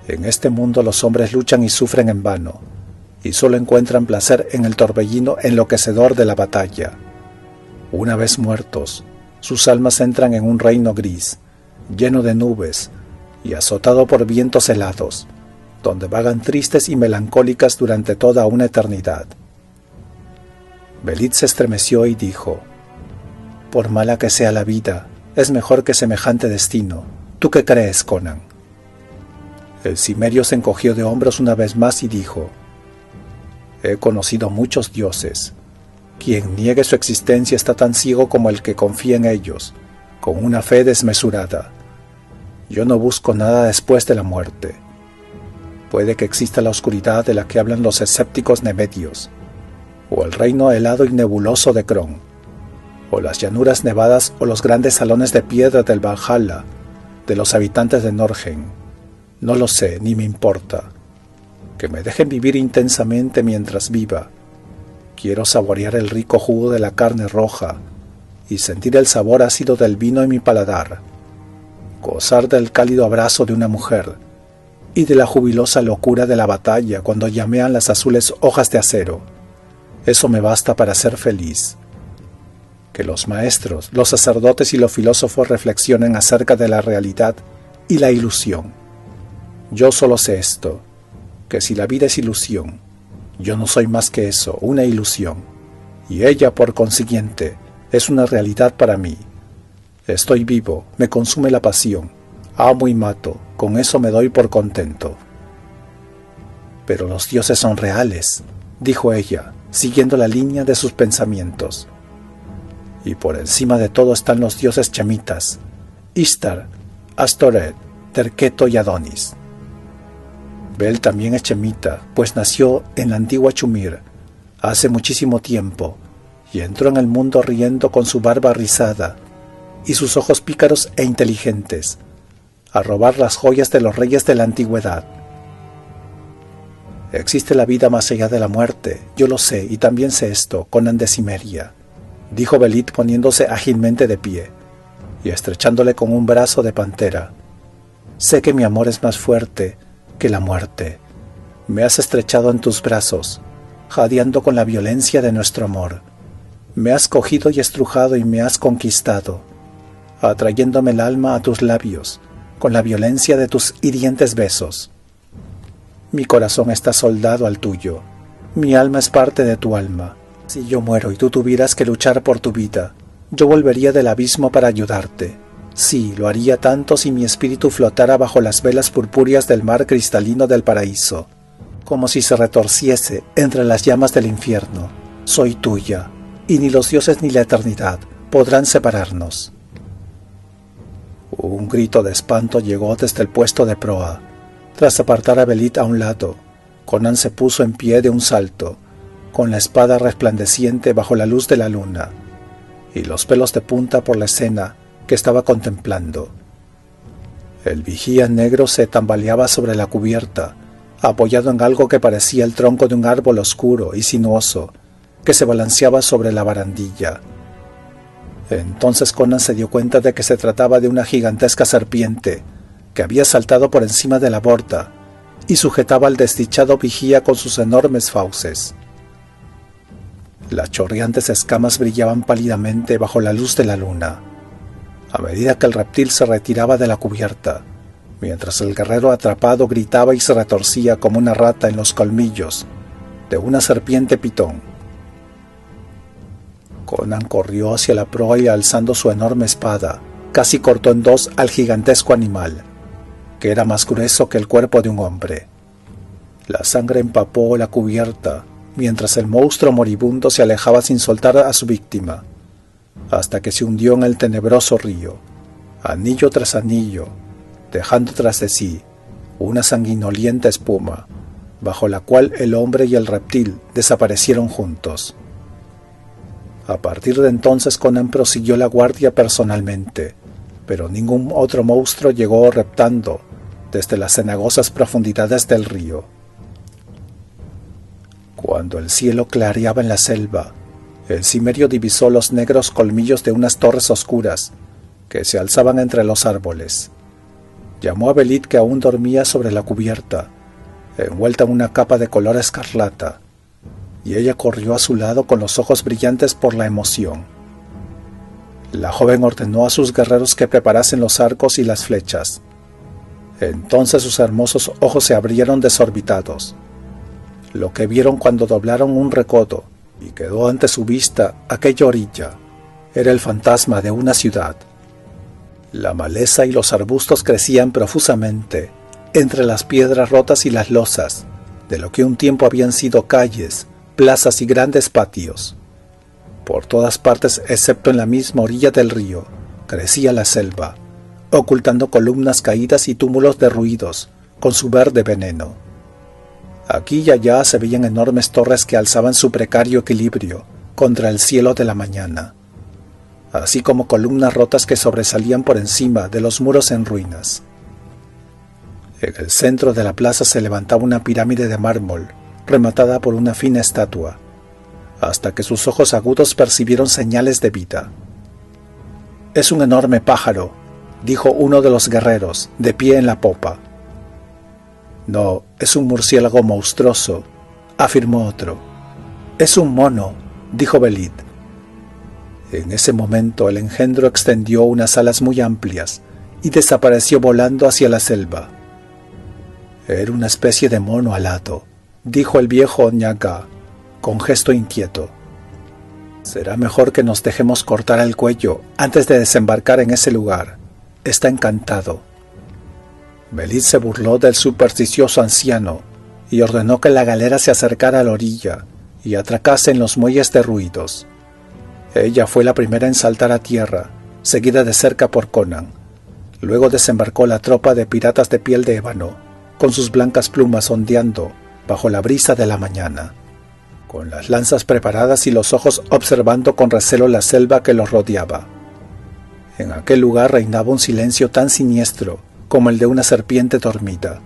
En este mundo los hombres luchan y sufren en vano, y solo encuentran placer en el torbellino enloquecedor de la batalla. Una vez muertos, sus almas entran en un reino gris, lleno de nubes y azotado por vientos helados, donde vagan tristes y melancólicas durante toda una eternidad. Belit se estremeció y dijo: «Por mala que sea la vida, es mejor que semejante destino. ¿Tú qué crees, Conan?». El cimerio se encogió de hombros una vez más y dijo: «He conocido muchos dioses. Quien niegue su existencia está tan ciego como el que confía en ellos, con una fe desmesurada. Yo no busco nada después de la muerte. Puede que exista la oscuridad de la que hablan los escépticos nemedios, o el reino helado y nebuloso de Kron, o las llanuras nevadas o los grandes salones de piedra del Valhalla, de los habitantes de Norgen. No lo sé, ni me importa. Que me dejen vivir intensamente mientras viva. Quiero saborear el rico jugo de la carne roja y sentir el sabor ácido del vino en mi paladar, gozar del cálido abrazo de una mujer y de la jubilosa locura de la batalla cuando llamean las azules hojas de acero. Eso me basta para ser feliz. Que los maestros, los sacerdotes y los filósofos reflexionen acerca de la realidad y la ilusión. Yo solo sé esto, que si la vida es ilusión, yo no soy más que eso, una ilusión, y ella, por consiguiente, es una realidad para mí. Estoy vivo, me consume la pasión, amo y mato, con eso me doy por contento». «Pero los dioses son reales», dijo ella, siguiendo la línea de sus pensamientos. «Y por encima de todo están los dioses chemitas, Ishtar, Astoret, Terqueto y Adonis. Bel también es chemita, pues nació en la antigua Chumir, hace muchísimo tiempo, y entró en el mundo riendo con su barba rizada y sus ojos pícaros e inteligentes, a robar las joyas de los reyes de la antigüedad. Existe la vida más allá de la muerte, yo lo sé, y también sé esto, Conan de Cimeria», dijo Belit poniéndose ágilmente de pie y estrechándole con un brazo de pantera. «Sé que mi amor es más fuerte que la muerte. Me has estrechado en tus brazos, jadeando con la violencia de nuestro amor. Me has cogido y estrujado y me has conquistado, atrayéndome el alma a tus labios, con la violencia de tus hirientes besos. Mi corazón está soldado al tuyo, mi alma es parte de tu alma. Si yo muero y tú tuvieras que luchar por tu vida, yo volvería del abismo para ayudarte. Sí, lo haría tanto si mi espíritu flotara bajo las velas purpúreas del mar cristalino del paraíso, como si se retorciese entre las llamas del infierno. Soy tuya, y ni los dioses ni la eternidad podrán separarnos». Un grito de espanto llegó desde el puesto de proa. Tras apartar a Belit a un lado, Conan se puso en pie de un salto, con la espada resplandeciente bajo la luz de la luna, y los pelos de punta por la escena que estaba contemplando. El vigía negro se tambaleaba sobre la cubierta, apoyado en algo que parecía el tronco de un árbol oscuro y sinuoso, que se balanceaba sobre la barandilla. Entonces Conan se dio cuenta de que se trataba de una gigantesca serpiente, que había saltado por encima de la borda y sujetaba al desdichado vigía con sus enormes fauces. Las chorreantes escamas brillaban pálidamente bajo la luz de la luna, a medida que el reptil se retiraba de la cubierta, mientras el guerrero atrapado gritaba y se retorcía como una rata en los colmillos de una serpiente pitón. Conan corrió hacia la proa y alzando su enorme espada, casi cortó en dos al gigantesco animal, que era más grueso que el cuerpo de un hombre. La sangre empapó la cubierta, mientras el monstruo moribundo se alejaba sin soltar a su víctima, hasta que se hundió en el tenebroso río, anillo tras anillo, dejando tras de sí una sanguinolienta espuma, bajo la cual el hombre y el reptil desaparecieron juntos. A partir de entonces Conan prosiguió la guardia personalmente, pero ningún otro monstruo llegó reptando desde las cenagosas profundidades del río. Cuando el cielo clareaba en la selva, el cimerio divisó los negros colmillos de unas torres oscuras que se alzaban entre los árboles. Llamó a Belit, que aún dormía sobre la cubierta, envuelta en una capa de color escarlata, y ella corrió a su lado con los ojos brillantes por la emoción. La joven ordenó a sus guerreros que preparasen los arcos y las flechas. Entonces sus hermosos ojos se abrieron desorbitados. Lo que vieron cuando doblaron un recodo y quedó ante su vista aquella orilla era el fantasma de una ciudad. La maleza y los arbustos crecían profusamente entre las piedras rotas y las losas de lo que un tiempo habían sido calles, plazas y grandes patios. Por todas partes, excepto en la misma orilla del río, crecía la selva, ocultando columnas caídas y túmulos derruidos con su verde veneno. Aquí y allá se veían enormes torres que alzaban su precario equilibrio contra el cielo de la mañana, así como columnas rotas que sobresalían por encima de los muros en ruinas. En el centro de la plaza se levantaba una pirámide de mármol, rematada por una fina estatua, hasta que sus ojos agudos percibieron señales de vida. «Es un enorme pájaro», dijo uno de los guerreros, de pie en la popa. «No, es un murciélago monstruoso», afirmó otro. «Es un mono», dijo Belit. En ese momento el engendro extendió unas alas muy amplias y desapareció volando hacia la selva. «Era una especie de mono alado», dijo el viejo Oñaga, con gesto inquieto. «Será mejor que nos dejemos cortar el cuello antes de desembarcar en ese lugar. Está encantado». Belit se burló del supersticioso anciano y ordenó que la galera se acercara a la orilla y atracase en los muelles derruidos. Ella fue la primera en saltar a tierra, seguida de cerca por Conan. Luego desembarcó la tropa de piratas de piel de ébano, con sus blancas plumas ondeando bajo la brisa de la mañana, con las lanzas preparadas y los ojos observando con recelo la selva que los rodeaba. En aquel lugar reinaba un silencio tan siniestro como el de una serpiente dormida.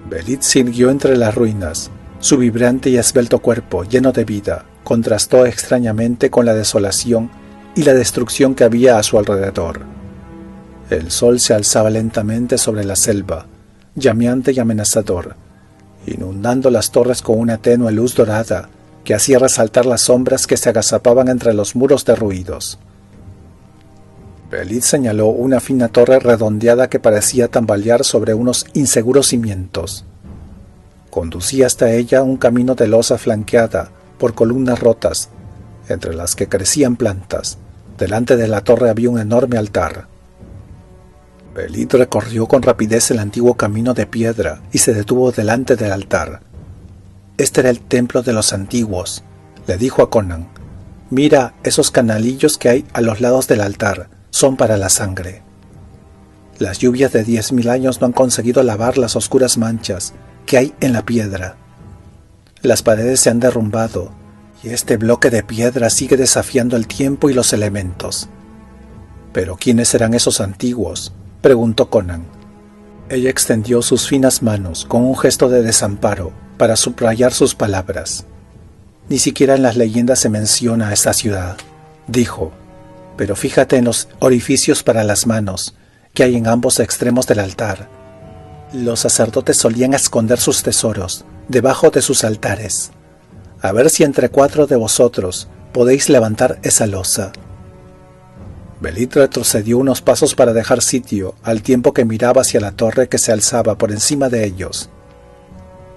Belit siguió entre las ruinas. Su vibrante y esbelto cuerpo, lleno de vida, contrastó extrañamente con la desolación y la destrucción que había a su alrededor. El sol se alzaba lentamente sobre la selva, llameante y amenazador, inundando las torres con una tenue luz dorada que hacía resaltar las sombras que se agazapaban entre los muros derruidos. Belit señaló una fina torre redondeada que parecía tambalear sobre unos inseguros cimientos. Conducía hasta ella un camino de losa flanqueada por columnas rotas, entre las que crecían plantas. Delante de la torre había un enorme altar. Belit recorrió con rapidez el antiguo camino de piedra y se detuvo delante del altar. «Este era el templo de los antiguos», le dijo a Conan. «Mira esos canalillos que hay a los lados del altar, son para la sangre. Las lluvias de 10.000 años no han conseguido lavar las oscuras manchas que hay en la piedra. Las paredes se han derrumbado y este bloque de piedra sigue desafiando el tiempo y los elementos». «¿Pero quiénes serán esos antiguos?», preguntó Conan. Ella extendió sus finas manos con un gesto de desamparo para subrayar sus palabras. «Ni siquiera en las leyendas se menciona a esta ciudad», dijo. «Pero fíjate en los orificios para las manos que hay en ambos extremos del altar. Los sacerdotes solían esconder sus tesoros debajo de sus altares. A ver si entre 4 de vosotros podéis levantar esa losa». Belit retrocedió unos pasos para dejar sitio al tiempo que miraba hacia la torre que se alzaba por encima de ellos.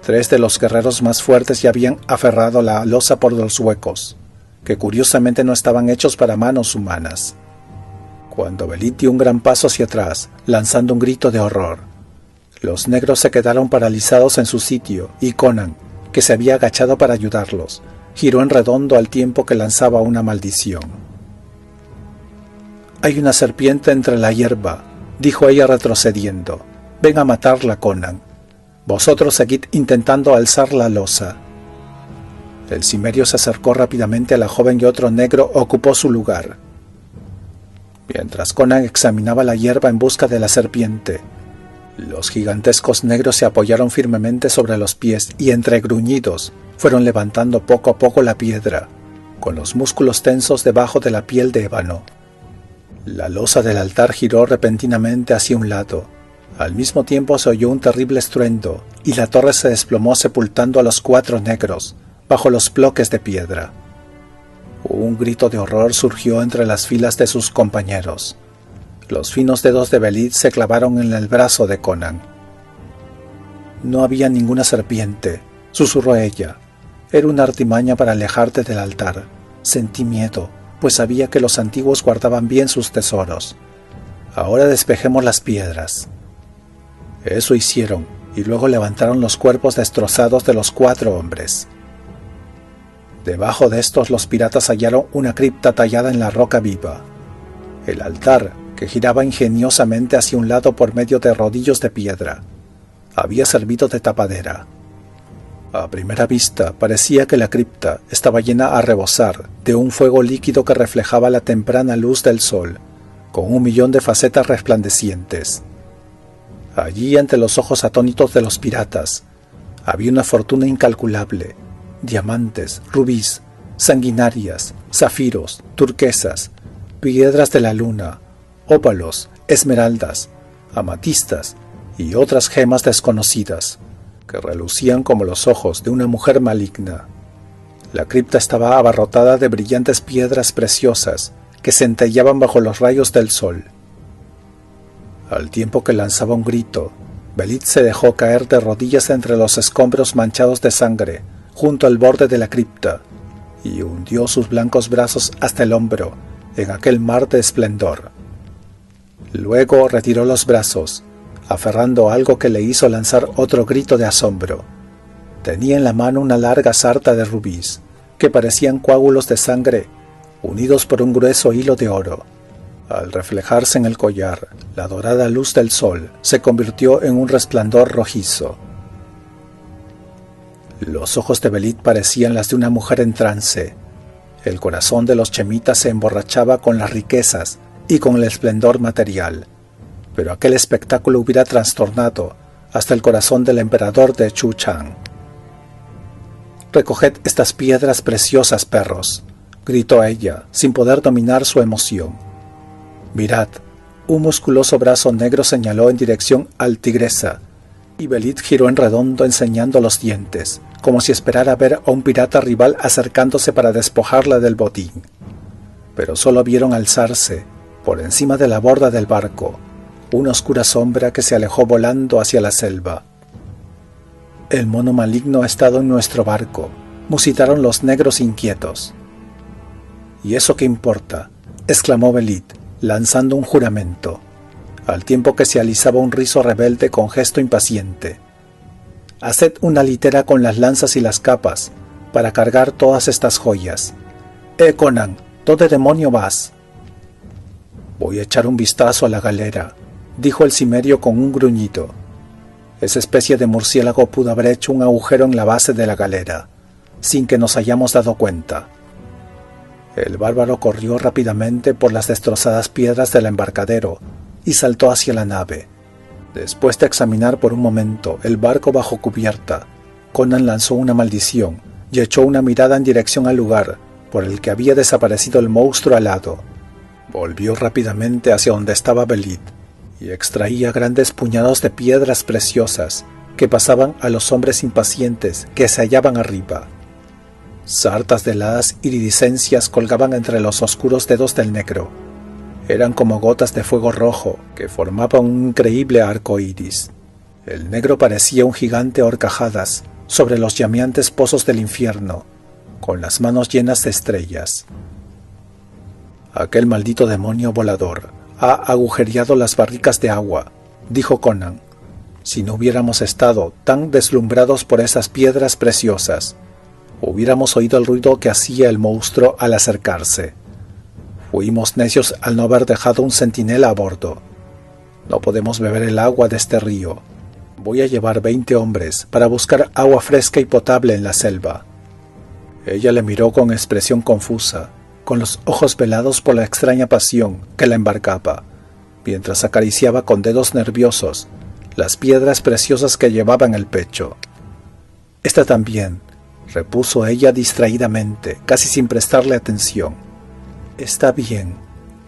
3 de los guerreros más fuertes ya habían aferrado la losa por los huecos, que curiosamente no estaban hechos para manos humanas. Cuando Belit dio un gran paso hacia atrás, lanzando un grito de horror, los negros se quedaron paralizados en su sitio y Conan, que se había agachado para ayudarlos, giró en redondo al tiempo que lanzaba una maldición. «Hay una serpiente entre la hierba», dijo ella retrocediendo. «Ven a matarla, Conan. Vosotros seguid intentando alzar la losa. El cimerio se acercó rápidamente a la joven y otro negro ocupó su lugar. Mientras Conan examinaba la hierba en busca de la serpiente, los gigantescos negros se apoyaron firmemente sobre los pies y entre gruñidos fueron levantando poco a poco la piedra, con los músculos tensos debajo de la piel de ébano. La losa del altar giró repentinamente hacia un lado. Al mismo tiempo se oyó un terrible estruendo y la torre se desplomó sepultando a los 4 negros bajo los bloques de piedra. Un grito de horror surgió entre las filas de sus compañeros. Los finos dedos de Belit se clavaron en el brazo de Conan. No había ninguna serpiente, susurró ella. Era una artimaña para alejarte del altar. Sentí miedo, pues sabía que los antiguos guardaban bien sus tesoros. Ahora despejemos las piedras. Eso hicieron, y luego levantaron los cuerpos destrozados de los 4 hombres. Debajo de estos los piratas hallaron una cripta tallada en la roca viva. El altar, que giraba ingeniosamente hacia un lado por medio de rodillos de piedra, había servido de tapadera. A primera vista parecía que la cripta estaba llena a rebosar de un fuego líquido que reflejaba la temprana luz del sol, con 1.000.000 de facetas resplandecientes. Allí, ante los ojos atónitos de los piratas, había una fortuna incalculable: diamantes, rubíes, sanguinarias, zafiros, turquesas, piedras de la luna, ópalos, esmeraldas, amatistas y otras gemas desconocidas, que relucían como los ojos de una mujer maligna. La cripta estaba abarrotada de brillantes piedras preciosas que centelleaban bajo los rayos del sol. Al tiempo que lanzaba un grito, Belit se dejó caer de rodillas entre los escombros manchados de sangre, junto al borde de la cripta, y hundió sus blancos brazos hasta el hombro en aquel mar de esplendor. Luego retiró los brazos, aferrando algo que le hizo lanzar otro grito de asombro. Tenía en la mano una larga sarta de rubíes, que parecían coágulos de sangre, unidos por un grueso hilo de oro. Al reflejarse en el collar, la dorada luz del sol se convirtió en un resplandor rojizo. Los ojos de Belit parecían las de una mujer en trance. El corazón de los chemitas se emborrachaba con las riquezas y con el esplendor material, pero aquel espectáculo hubiera trastornado hasta el corazón del emperador de Chu Chang. «Recoged estas piedras preciosas, perros», gritó ella, sin poder dominar su emoción. «Mirad», un musculoso brazo negro señaló en dirección al tigresa, y Belit giró en redondo enseñando los dientes, como si esperara ver a un pirata rival acercándose para despojarla del botín. Pero solo vieron alzarse, por encima de la borda del barco, una oscura sombra que se alejó volando hacia la selva. «El mono maligno ha estado en nuestro barco», musitaron los negros inquietos. «¿Y eso qué importa?», exclamó Belit, lanzando un juramento, al tiempo que se alisaba un rizo rebelde con gesto impaciente. «Haced una litera con las lanzas y las capas, para cargar todas estas joyas. Conan, ¿dónde demonio vas?» «Voy a echar un vistazo a la galera», dijo el cimerio con un gruñido. Esa especie de murciélago pudo haber hecho un agujero en la base de la galera, sin que nos hayamos dado cuenta. El bárbaro corrió rápidamente por las destrozadas piedras del embarcadero y saltó hacia la nave. Después de examinar por un momento el barco bajo cubierta, Conan lanzó una maldición y echó una mirada en dirección al lugar por el que había desaparecido el monstruo alado. Volvió rápidamente hacia donde estaba Belit y extraía grandes puñados de piedras preciosas que pasaban a los hombres impacientes que se hallaban arriba. Sartas de heladas iridiscencias colgaban entre los oscuros dedos del negro. Eran como gotas de fuego rojo que formaban un increíble arco iris. El negro parecía un gigante a horcajadas sobre los llameantes pozos del infierno, con las manos llenas de estrellas. «Aquel maldito demonio volador ha agujereado las barricas de agua», dijo Conan. «Si no hubiéramos estado tan deslumbrados por esas piedras preciosas, hubiéramos oído el ruido que hacía el monstruo al acercarse. Fuimos necios al no haber dejado un centinela a bordo. No podemos beber el agua de este río. Voy a llevar 20 hombres para buscar agua fresca y potable en la selva. Ella le miró con expresión confusa, con los ojos velados por la extraña pasión que la embargaba, mientras acariciaba con dedos nerviosos las piedras preciosas que llevaba en el pecho. Esta también, repuso ella distraídamente, casi sin prestarle atención. Está bien,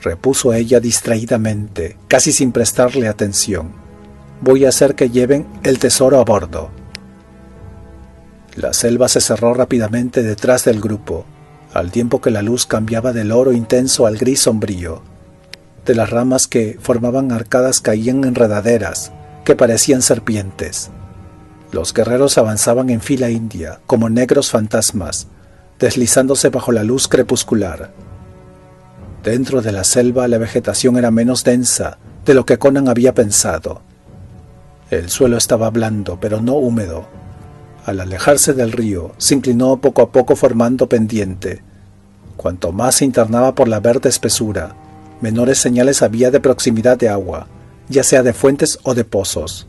repuso ella distraídamente, casi sin prestarle atención. Voy a hacer que lleven el tesoro a bordo. La selva se cerró rápidamente detrás del grupo, al tiempo que la luz cambiaba del oro intenso al gris sombrío. De las ramas que formaban arcadas caían enredaderas que parecían serpientes. Los guerreros avanzaban en fila india, como negros fantasmas, deslizándose bajo la luz crepuscular. Dentro de la selva la vegetación era menos densa de lo que Conan había pensado. El suelo estaba blando, pero no húmedo. Al alejarse del río, se inclinó poco a poco formando pendiente. Cuanto más se internaba por la verde espesura, menores señales había de proximidad de agua, ya sea de fuentes o de pozos.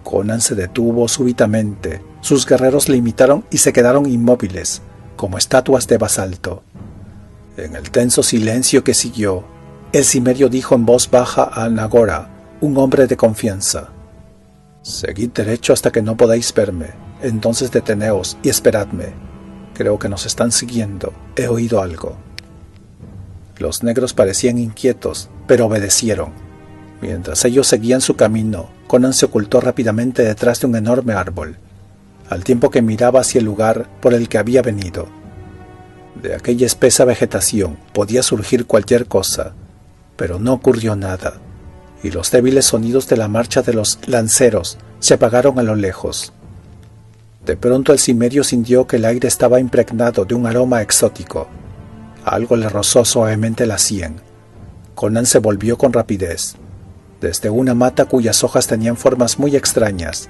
Conan se detuvo súbitamente. Sus guerreros le imitaron y se quedaron inmóviles, como estatuas de basalto. En el tenso silencio que siguió, el cimerio dijo en voz baja a Nagora, un hombre de confianza: «Seguid derecho hasta que no podáis verme. Entonces deteneos y esperadme. Creo que nos están siguiendo. He oído algo». Los negros parecían inquietos, pero obedecieron. Mientras ellos seguían su camino, Conan se ocultó rápidamente detrás de un enorme árbol, al tiempo que miraba hacia el lugar por el que había venido. De aquella espesa vegetación podía surgir cualquier cosa, pero no ocurrió nada, y los débiles sonidos de la marcha de los lanceros se apagaron a lo lejos. De pronto el cimerio sintió que el aire estaba impregnado de un aroma exótico. Algo le rozó suavemente la sien. Conan se volvió con rapidez. Desde una mata cuyas hojas tenían formas muy extrañas,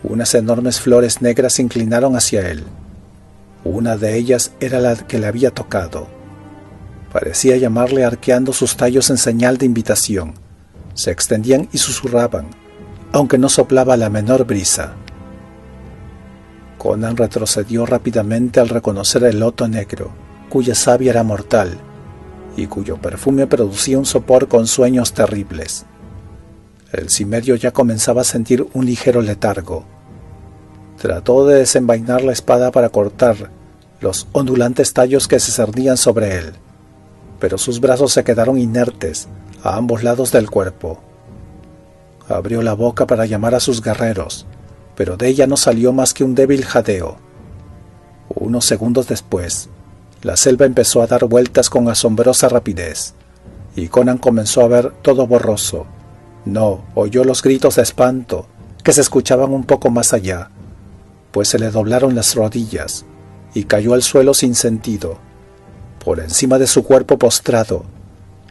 unas enormes flores negras se inclinaron hacia él. Una de ellas era la que le había tocado. Parecía llamarle arqueando sus tallos en señal de invitación. Se extendían y susurraban, aunque no soplaba la menor brisa. Conan retrocedió rápidamente al reconocer el loto negro, cuya savia era mortal, y cuyo perfume producía un sopor con sueños terribles. El cimerio ya comenzaba a sentir un ligero letargo. Trató de desenvainar la espada para cortar los ondulantes tallos que se cernían sobre él, pero sus brazos se quedaron inertes a ambos lados del cuerpo. Abrió la boca para llamar a sus guerreros, pero de ella no salió más que un débil jadeo. Unos segundos después, la selva empezó a dar vueltas con asombrosa rapidez, y Conan comenzó a ver todo borroso. No, oyó los gritos de espanto que se escuchaban un poco más allá, pues se le doblaron las rodillas y cayó al suelo sin sentido. Por encima de su cuerpo postrado,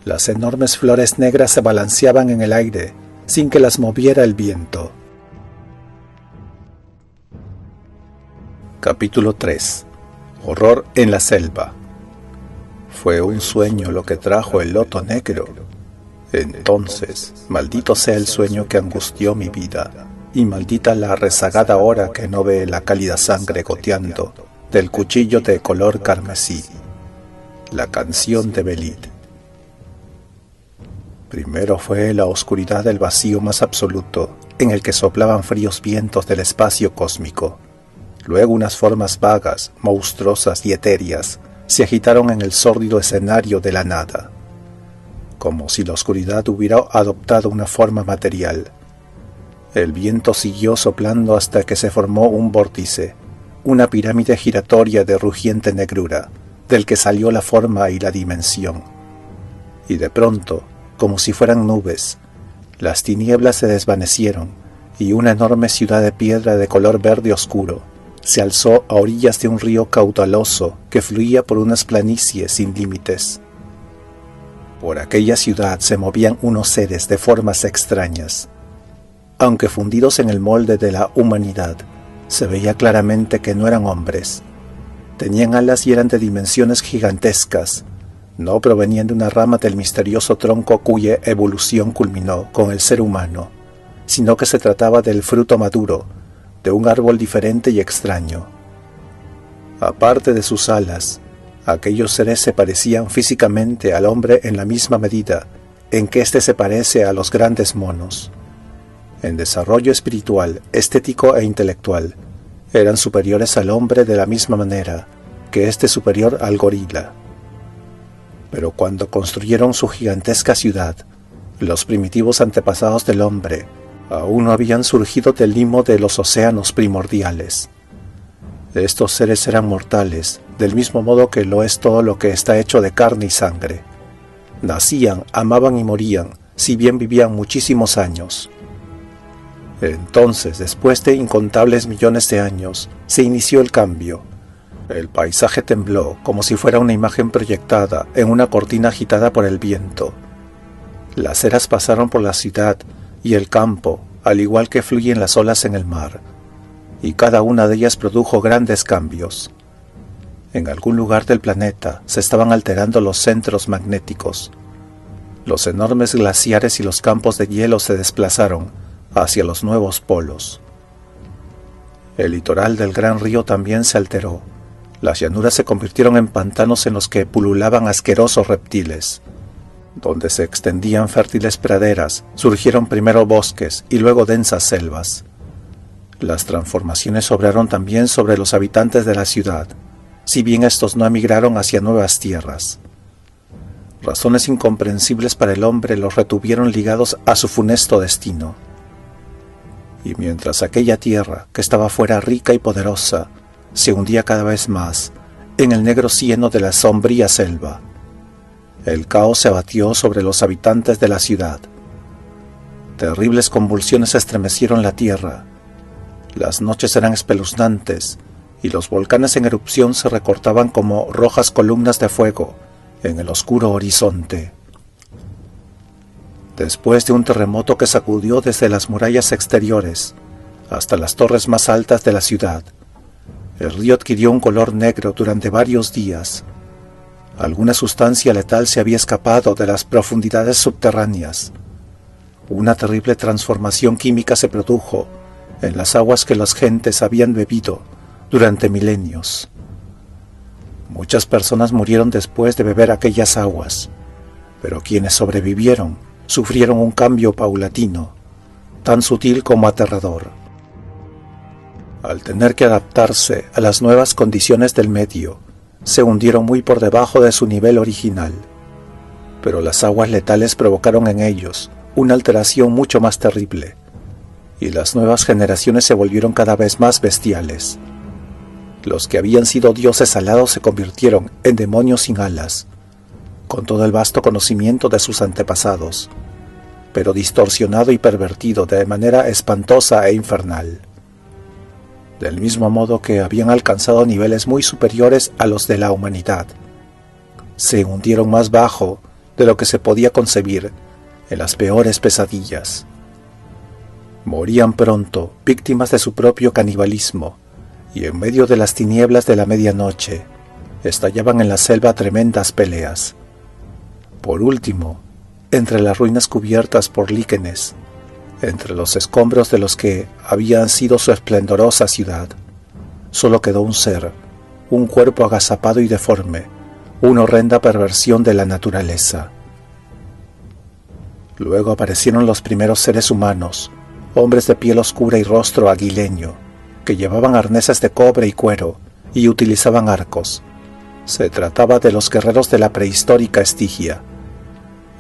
las enormes flores negras se balanceaban en el aire sin que las moviera el viento. Capítulo 3. Horror en la selva. Fue un sueño lo que trajo el loto negro. Entonces, maldito sea el sueño que angustió mi vida, y maldita la rezagada hora que no ve la cálida sangre goteando del cuchillo de color carmesí. La canción de Belid. Primero fue la oscuridad del vacío más absoluto, en el que soplaban fríos vientos del espacio cósmico. Luego unas formas vagas, monstruosas y etéreas se agitaron en el sórdido escenario de la nada, como si la oscuridad hubiera adoptado una forma material. El viento siguió soplando hasta que se formó un vórtice, una pirámide giratoria de rugiente negrura, del que salió la forma y la dimensión. Y de pronto, como si fueran nubes, las tinieblas se desvanecieron y una enorme ciudad de piedra de color verde oscuro se alzó a orillas de un río caudaloso que fluía por unas planicies sin límites. Por aquella ciudad se movían unos seres de formas extrañas. Aunque fundidos en el molde de la humanidad, se veía claramente que no eran hombres. Tenían alas y eran de dimensiones gigantescas. No provenían de una rama del misterioso tronco cuya evolución culminó con el ser humano, sino que se trataba del fruto maduro, de un árbol diferente y extraño. Aparte de sus alas, aquellos seres se parecían físicamente al hombre en la misma medida en que éste se parece a los grandes monos. En desarrollo espiritual, estético e intelectual, eran superiores al hombre de la misma manera que éste superior al gorila. Pero cuando construyeron su gigantesca ciudad, los primitivos antepasados del hombre aún no habían surgido del limo de los océanos primordiales. Estos seres eran mortales, del mismo modo que lo es todo lo que está hecho de carne y sangre. Nacían, amaban y morían, si bien vivían muchísimos años. Entonces, después de incontables millones de años, se inició el cambio. El paisaje tembló como si fuera una imagen proyectada en una cortina agitada por el viento. Las eras pasaron por la ciudad y el campo, al igual que fluyen las olas en el mar, y cada una de ellas produjo grandes cambios. En algún lugar del planeta se estaban alterando los centros magnéticos. Los enormes glaciares y los campos de hielo se desplazaron hacia los nuevos polos. El litoral del gran río también se alteró. Las llanuras se convirtieron en pantanos en los que pululaban asquerosos reptiles. Donde se extendían fértiles praderas, surgieron primero bosques y luego densas selvas. Las transformaciones obraron también sobre los habitantes de la ciudad, si bien estos no emigraron hacia nuevas tierras. Razones incomprensibles para el hombre los retuvieron ligados a su funesto destino. Y mientras aquella tierra, que estaba fuera rica y poderosa, se hundía cada vez más en el negro cieno de la sombría selva, el caos se abatió sobre los habitantes de la ciudad. Terribles convulsiones estremecieron la tierra. Las noches eran espeluznantes y los volcanes en erupción se recortaban como rojas columnas de fuego en el oscuro horizonte. Después de un terremoto que sacudió desde las murallas exteriores hasta las torres más altas de la ciudad, el río adquirió un color negro durante varios días. Alguna sustancia letal se había escapado de las profundidades subterráneas. Una terrible transformación química se produjo en las aguas que las gentes habían bebido durante milenios. Muchas personas murieron después de beber aquellas aguas, pero quienes sobrevivieron sufrieron un cambio paulatino, tan sutil como aterrador. Al tener que adaptarse a las nuevas condiciones del medio, se hundieron muy por debajo de su nivel original, pero las aguas letales provocaron en ellos una alteración mucho más terrible, y las nuevas generaciones se volvieron cada vez más bestiales. Los que habían sido dioses alados se convirtieron en demonios sin alas, con todo el vasto conocimiento de sus antepasados, pero distorsionado y pervertido de manera espantosa e infernal. Del mismo modo que habían alcanzado niveles muy superiores a los de la humanidad, se hundieron más bajo de lo que se podía concebir en las peores pesadillas. Morían pronto, víctimas de su propio canibalismo, y en medio de las tinieblas de la medianoche, estallaban en la selva tremendas peleas. Por último, entre las ruinas cubiertas por líquenes, entre los escombros de los que habían sido su esplendorosa ciudad, solo quedó un ser, un cuerpo agazapado y deforme, una horrenda perversión de la naturaleza. Luego aparecieron los primeros seres humanos, hombres de piel oscura y rostro aguileño, que llevaban arneses de cobre y cuero y utilizaban arcos. Se trataba de los guerreros de la prehistórica Estigia.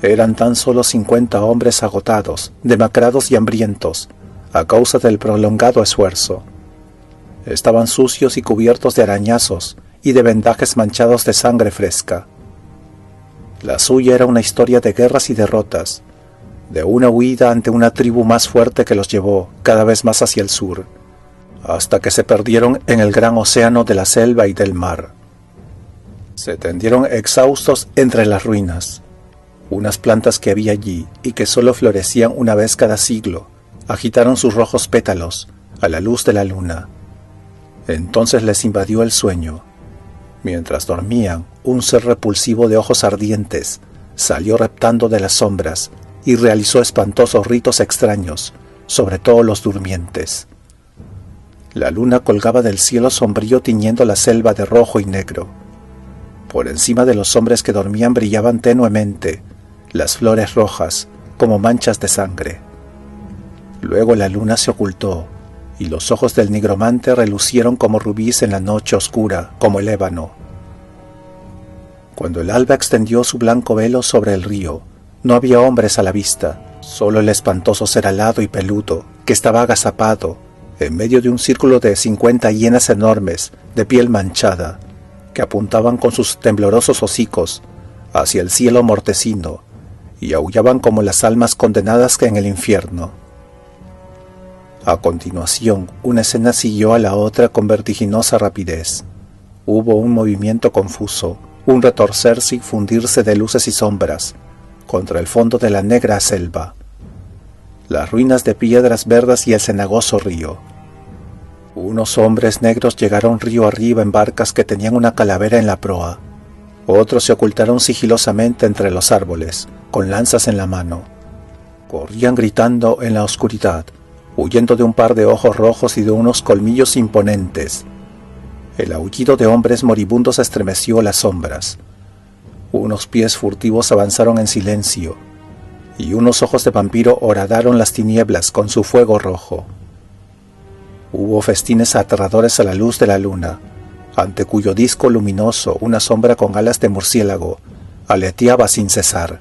Eran tan solo 50 hombres agotados, demacrados y hambrientos, a causa del prolongado esfuerzo. Estaban sucios y cubiertos de arañazos y de vendajes manchados de sangre fresca. La suya era una historia de guerras y derrotas, de una huida ante una tribu más fuerte que los llevó cada vez más hacia el sur, hasta que se perdieron en el gran océano de la selva y del mar. Se tendieron exhaustos entre las ruinas. Unas plantas que había allí y que solo florecían una vez cada siglo agitaron sus rojos pétalos a la luz de la luna. Entonces les invadió el sueño. Mientras dormían, un ser repulsivo de ojos ardientes salió reptando de las sombras y realizó espantosos ritos extraños sobre todos los durmientes. La luna colgaba del cielo sombrío tiñendo la selva de rojo y negro. Por encima de los hombres que dormían brillaban tenuemente las flores rojas como manchas de sangre. Luego la luna se ocultó y los ojos del nigromante relucieron como rubíes en la noche oscura, como el ébano. Cuando el alba extendió su blanco velo sobre el río, no había hombres a la vista, solo el espantoso ser alado y peludo que estaba agazapado en medio de un círculo de 50 hienas enormes de piel manchada, que apuntaban con sus temblorosos hocicos hacia el cielo mortecino y aullaban como las almas condenadas que en el infierno. A continuación, una escena siguió a la otra con vertiginosa rapidez. Hubo un movimiento confuso, un retorcerse y fundirse de luces y sombras contra el fondo de la negra selva, las ruinas de piedras verdes y el cenagoso río. Unos hombres negros llegaron río arriba en barcas que tenían una calavera en la proa. Otros se ocultaron sigilosamente entre los árboles, con lanzas en la mano. Corrían gritando en la oscuridad, huyendo de un par de ojos rojos y de unos colmillos imponentes. El aullido de hombres moribundos estremeció las sombras. Unos pies furtivos avanzaron en silencio, y unos ojos de vampiro horadaron las tinieblas con su fuego rojo. Hubo festines aterradores a la luz de la luna, ante cuyo disco luminoso una sombra con alas de murciélago aleteaba sin cesar.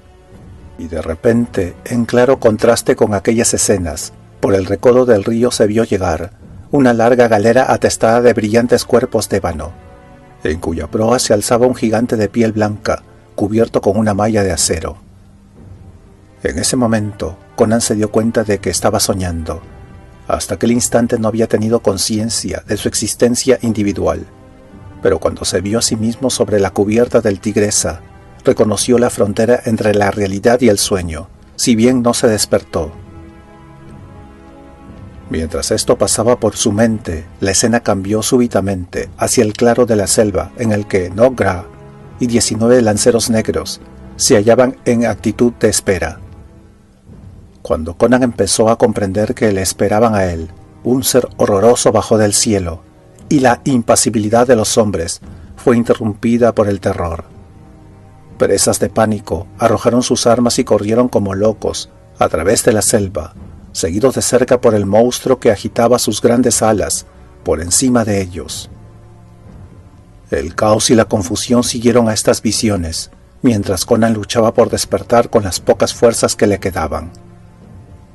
Y de repente, en claro contraste con aquellas escenas, por el recodo del río se vio llegar una larga galera atestada de brillantes cuerpos de ébano, en cuya proa se alzaba un gigante de piel blanca, cubierto con una malla de acero. En ese momento, Conan se dio cuenta de que estaba soñando. Hasta aquel instante no había tenido conciencia de su existencia individual, pero cuando se vio a sí mismo sobre la cubierta del Tigresa, reconoció la frontera entre la realidad y el sueño, si bien no se despertó. Mientras esto pasaba por su mente, la escena cambió súbitamente hacia el claro de la selva en el que Nogra y 19 lanceros negros se hallaban en actitud de espera. Cuando Conan empezó a comprender que le esperaban a él, un ser horroroso bajó del cielo, y la impasibilidad de los hombres fue interrumpida por el terror. Presas de pánico, arrojaron sus armas y corrieron como locos a través de la selva, seguidos de cerca por el monstruo que agitaba sus grandes alas por encima de ellos. El caos y la confusión siguieron a estas visiones, mientras Conan luchaba por despertar con las pocas fuerzas que le quedaban.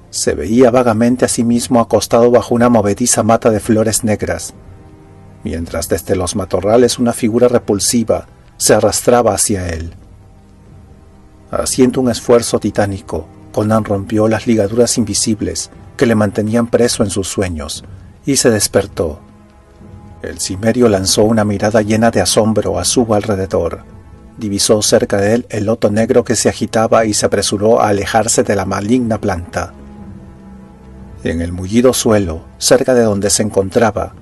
Se veía vagamente a sí mismo acostado bajo una movediza mata de flores negras, mientras desde los matorrales una figura repulsiva se arrastraba hacia él. Haciendo un esfuerzo titánico, Conan rompió las ligaduras invisibles que le mantenían preso en sus sueños y se despertó. El cimerio lanzó una mirada llena de asombro a su alrededor. Divisó cerca de él el loto negro que se agitaba y se apresuró a alejarse de la maligna planta. En el mullido suelo, cerca de donde se encontraba,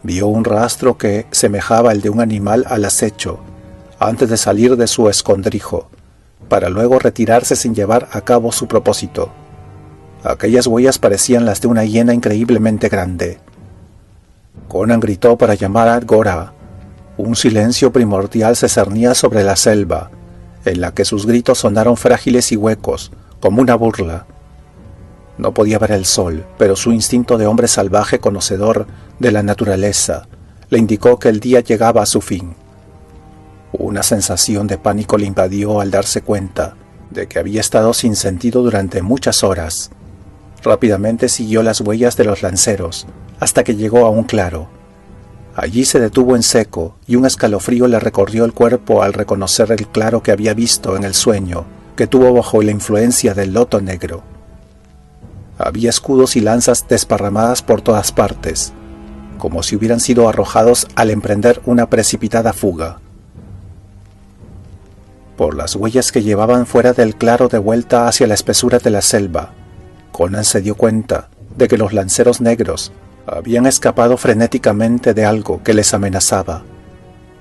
vio un rastro que semejaba el de un animal al acecho antes de salir de su escondrijo, para luego retirarse sin llevar a cabo su propósito. Aquellas huellas parecían las de una hiena increíblemente grande. Conan gritó para llamar a Gora. Un silencio primordial se cernía sobre la selva, en la que sus gritos sonaron frágiles y huecos, como una burla. No podía ver el sol, pero su instinto de hombre salvaje conocedor de la naturaleza le indicó que el día llegaba a su fin. Una sensación de pánico le invadió al darse cuenta de que había estado sin sentido durante muchas horas. Rápidamente siguió las huellas de los lanceros hasta que llegó a un claro. Allí se detuvo en seco y un escalofrío le recorrió el cuerpo al reconocer el claro que había visto en el sueño que tuvo bajo la influencia del loto negro. Había escudos y lanzas desparramadas por todas partes, como si hubieran sido arrojados al emprender una precipitada fuga. Por las huellas que llevaban fuera del claro de vuelta hacia la espesura de la selva, Conan se dio cuenta de que los lanceros negros habían escapado frenéticamente de algo que les amenazaba.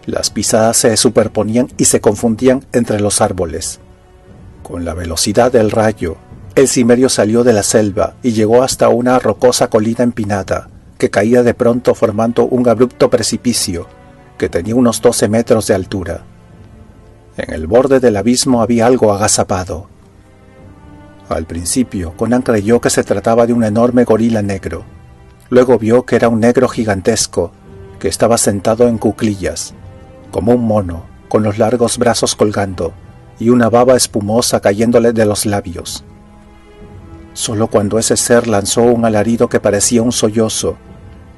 Las pisadas se superponían y se confundían entre los árboles. Con la velocidad del rayo, el cimerio salió de la selva y llegó hasta una rocosa colina empinada que caía de pronto formando un abrupto precipicio que tenía unos 12 metros de altura. En el borde del abismo había algo agazapado. Al principio, Conan creyó que se trataba de un enorme gorila negro. Luego vio que era un negro gigantesco que estaba sentado en cuclillas, como un mono, con los largos brazos colgando y una baba espumosa cayéndole de los labios. Solo cuando ese ser lanzó un alarido que parecía un sollozo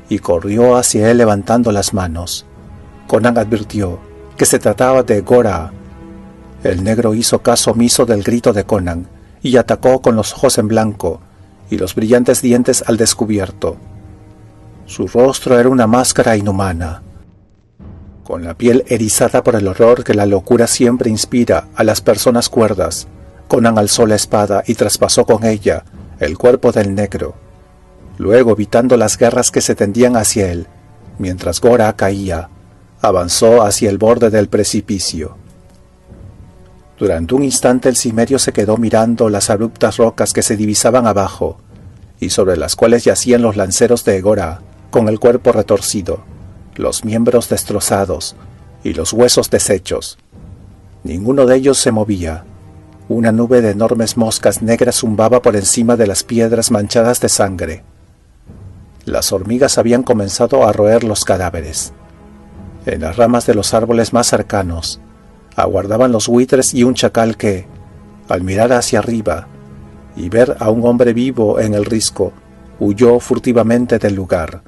y corrió hacia él levantando las manos, Conan advirtió que se trataba de Gora. El negro hizo caso omiso del grito de Conan y atacó con los ojos en blanco y los brillantes dientes al descubierto. Su rostro era una máscara inhumana. Con la piel erizada por el horror que la locura siempre inspira a las personas cuerdas, Conan alzó la espada y traspasó con ella el cuerpo del negro. Luego, evitando las garras que se tendían hacia él, mientras Gora caía, avanzó hacia el borde del precipicio. Durante un instante el cimerio se quedó mirando las abruptas rocas que se divisaban abajo y sobre las cuales yacían los lanceros de Gora, con el cuerpo retorcido, los miembros destrozados y los huesos deshechos. Ninguno de ellos se movía. Una nube de enormes moscas negras zumbaba por encima de las piedras manchadas de sangre. Las hormigas habían comenzado a roer los cadáveres. En las ramas de los árboles más cercanos, aguardaban los buitres y un chacal que, al mirar hacia arriba y ver a un hombre vivo en el risco, huyó furtivamente del lugar.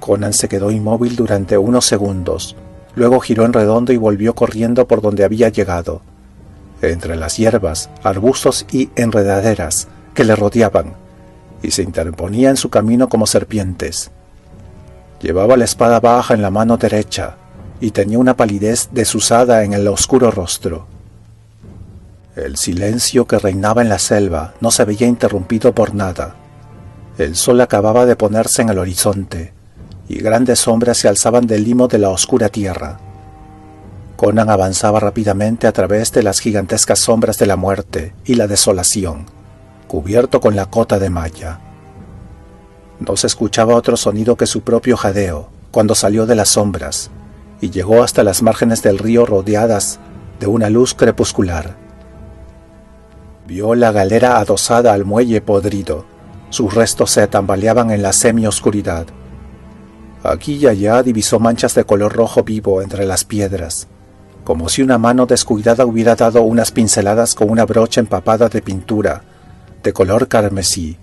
Conan se quedó inmóvil durante unos segundos, luego giró en redondo y volvió corriendo por donde había llegado, entre las hierbas, arbustos y enredaderas que le rodeaban, y se interponía en su camino como serpientes. Llevaba la espada baja en la mano derecha, y tenía una palidez desusada en el oscuro rostro. El silencio que reinaba en la selva no se veía interrumpido por nada. El sol acababa de ponerse en el horizonte, y grandes sombras se alzaban del limo de la oscura tierra. Conan avanzaba rápidamente a través de las gigantescas sombras de la muerte y la desolación, cubierto con la cota de malla. No se escuchaba otro sonido que su propio jadeo cuando salió de las sombras y llegó hasta las márgenes del río rodeadas de una luz crepuscular. Vio la galera adosada al muelle podrido. Sus restos se tambaleaban en la semioscuridad. Aquí y allá divisó manchas de color rojo vivo entre las piedras, como si una mano descuidada hubiera dado unas pinceladas con una brocha empapada de pintura de color carmesí.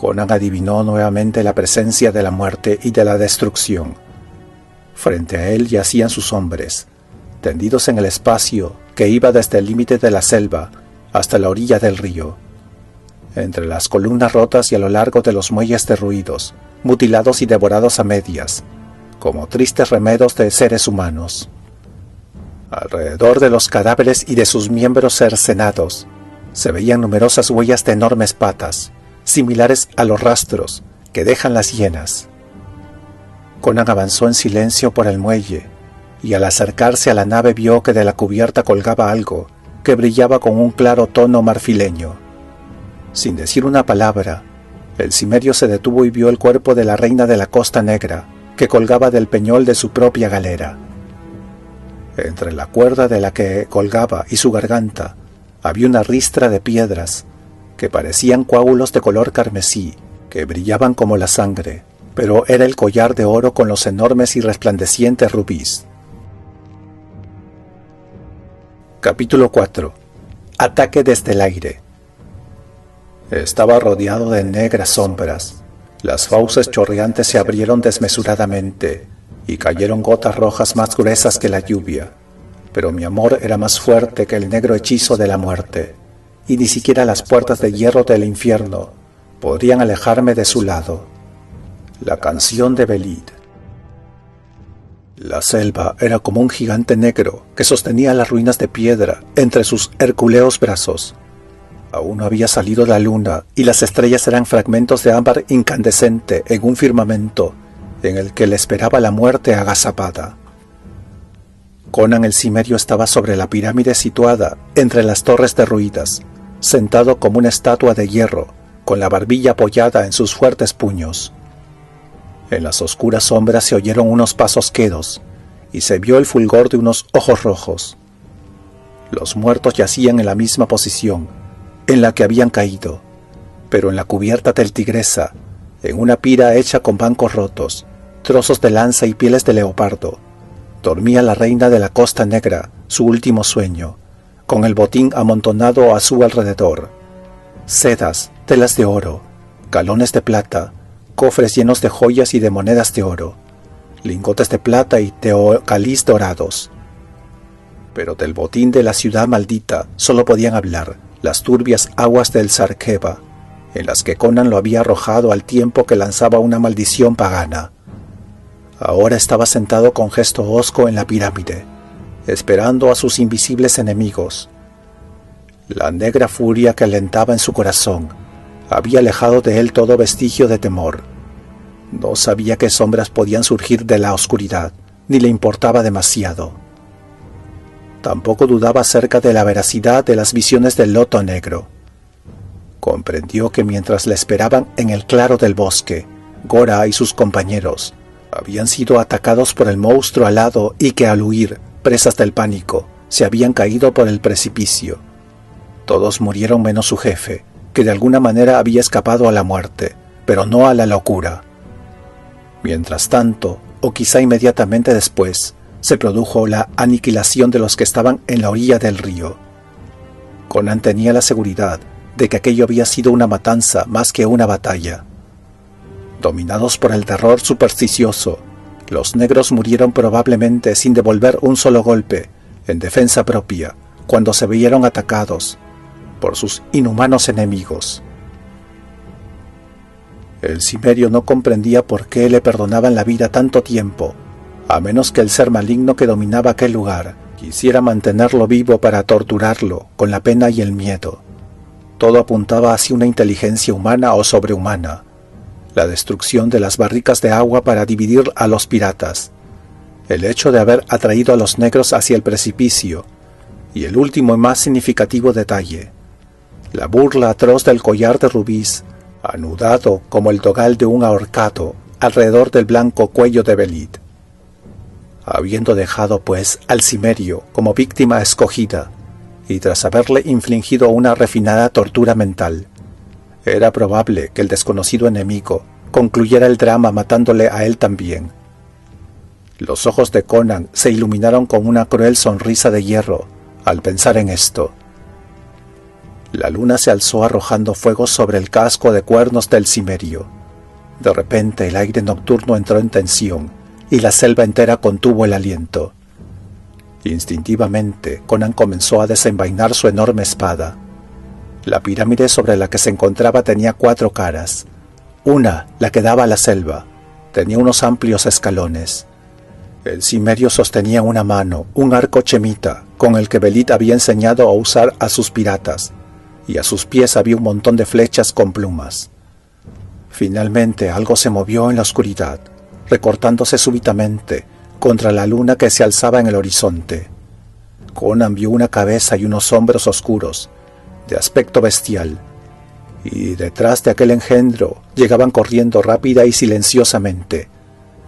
Conan adivinó nuevamente la presencia de la muerte y de la destrucción. Frente a él yacían sus hombres, tendidos en el espacio que iba desde el límite de la selva hasta la orilla del río, entre las columnas rotas y a lo largo de los muelles derruidos, mutilados y devorados a medias, como tristes remedos de seres humanos. Alrededor de los cadáveres y de sus miembros cercenados, se veían numerosas huellas de enormes patas, similares a los rastros que dejan las hienas. Conan avanzó en silencio por el muelle, y al acercarse a la nave vio que de la cubierta colgaba algo que brillaba con un claro tono marfileño. Sin decir una palabra, el cimerio se detuvo y vio el cuerpo de la reina de la Costa Negra, que colgaba del peñol de su propia galera. Entre la cuerda de la que colgaba y su garganta había una ristra de piedras que parecían coágulos de color carmesí, que brillaban como la sangre, pero era el collar de oro con los enormes y resplandecientes rubíes. Capítulo 4. Ataque desde el aire. Estaba rodeado de negras sombras. Las fauces chorreantes se abrieron desmesuradamente y cayeron gotas rojas más gruesas que la lluvia. Pero mi amor era más fuerte que el negro hechizo de la muerte, y ni siquiera las puertas de hierro del infierno podrían alejarme de su lado. La canción de Belid. La selva era como un gigante negro que sostenía las ruinas de piedra entre sus hercúleos brazos. Aún no había salido la luna y las estrellas eran fragmentos de ámbar incandescente en un firmamento en el que le esperaba la muerte agazapada. Conan el Cimerio estaba sobre la pirámide situada entre las torres derruidas, sentado como una estatua de hierro, con la barbilla apoyada en sus fuertes puños. En las oscuras sombras se oyeron unos pasos quedos, y se vio el fulgor de unos ojos rojos. Los muertos yacían en la misma posición en la que habían caído, pero en la cubierta del Tigresa, en una pira hecha con bancos rotos, trozos de lanza y pieles de leopardo, dormía la reina de la Costa Negra su último sueño, con el botín amontonado a su alrededor. Sedas, telas de oro, galones de plata, cofres llenos de joyas y de monedas de oro, lingotes de plata y teocalís dorados. Pero del botín de la ciudad maldita solo podían hablar las turbias aguas del Sarkeva, en las que Conan lo había arrojado al tiempo que lanzaba una maldición pagana. Ahora estaba sentado con gesto hosco en la pirámide, esperando a sus invisibles enemigos. La negra furia que alentaba en su corazón había alejado de él todo vestigio de temor. No sabía qué sombras podían surgir de la oscuridad, ni le importaba demasiado. Tampoco dudaba acerca de la veracidad de las visiones del Loto Negro. Comprendió que mientras le esperaban en el claro del bosque, Gora y sus compañeros habían sido atacados por el monstruo alado y que al huir, presas del pánico, se habían caído por el precipicio. Todos murieron menos su jefe, que de alguna manera había escapado a la muerte, pero no a la locura. Mientras tanto, o quizá inmediatamente después, se produjo la aniquilación de los que estaban en la orilla del río. Conan tenía la seguridad de que aquello había sido una matanza más que una batalla. Dominados por el terror supersticioso, los negros murieron probablemente sin devolver un solo golpe, en defensa propia, cuando se vieron atacados por sus inhumanos enemigos. El Cimerio no comprendía por qué le perdonaban la vida tanto tiempo, a menos que el ser maligno que dominaba aquel lugar quisiera mantenerlo vivo para torturarlo con la pena y el miedo. Todo apuntaba hacia una inteligencia humana o sobrehumana, la destrucción de las barricas de agua para dividir a los piratas, el hecho de haber atraído a los negros hacia el precipicio, y el último y más significativo detalle, la burla atroz del collar de rubíes, anudado como el dogal de un ahorcado alrededor del blanco cuello de Belit. Habiendo dejado, pues, al Cimerio como víctima escogida, y tras haberle infligido una refinada tortura mental, era probable que el desconocido enemigo concluyera el drama matándole a él también. Los ojos de Conan se iluminaron con una cruel sonrisa de hierro al pensar en esto. La luna se alzó arrojando fuego sobre el casco de cuernos del Cimerio. De repente el aire nocturno entró en tensión y la selva entera contuvo el aliento. Instintivamente, Conan comenzó a desenvainar su enorme espada. La pirámide sobre la que se encontraba tenía 4 caras. Una, la que daba a la selva, tenía unos amplios escalones. El Cimerio sostenía en una mano un arco chemita con el que Belit había enseñado a usar a sus piratas, y a sus pies había un montón de flechas con plumas. Finalmente algo se movió en la oscuridad, recortándose súbitamente contra la luna que se alzaba en el horizonte. Conan vio una cabeza y unos hombros oscuros, de aspecto bestial, y detrás de aquel engendro llegaban corriendo rápida y silenciosamente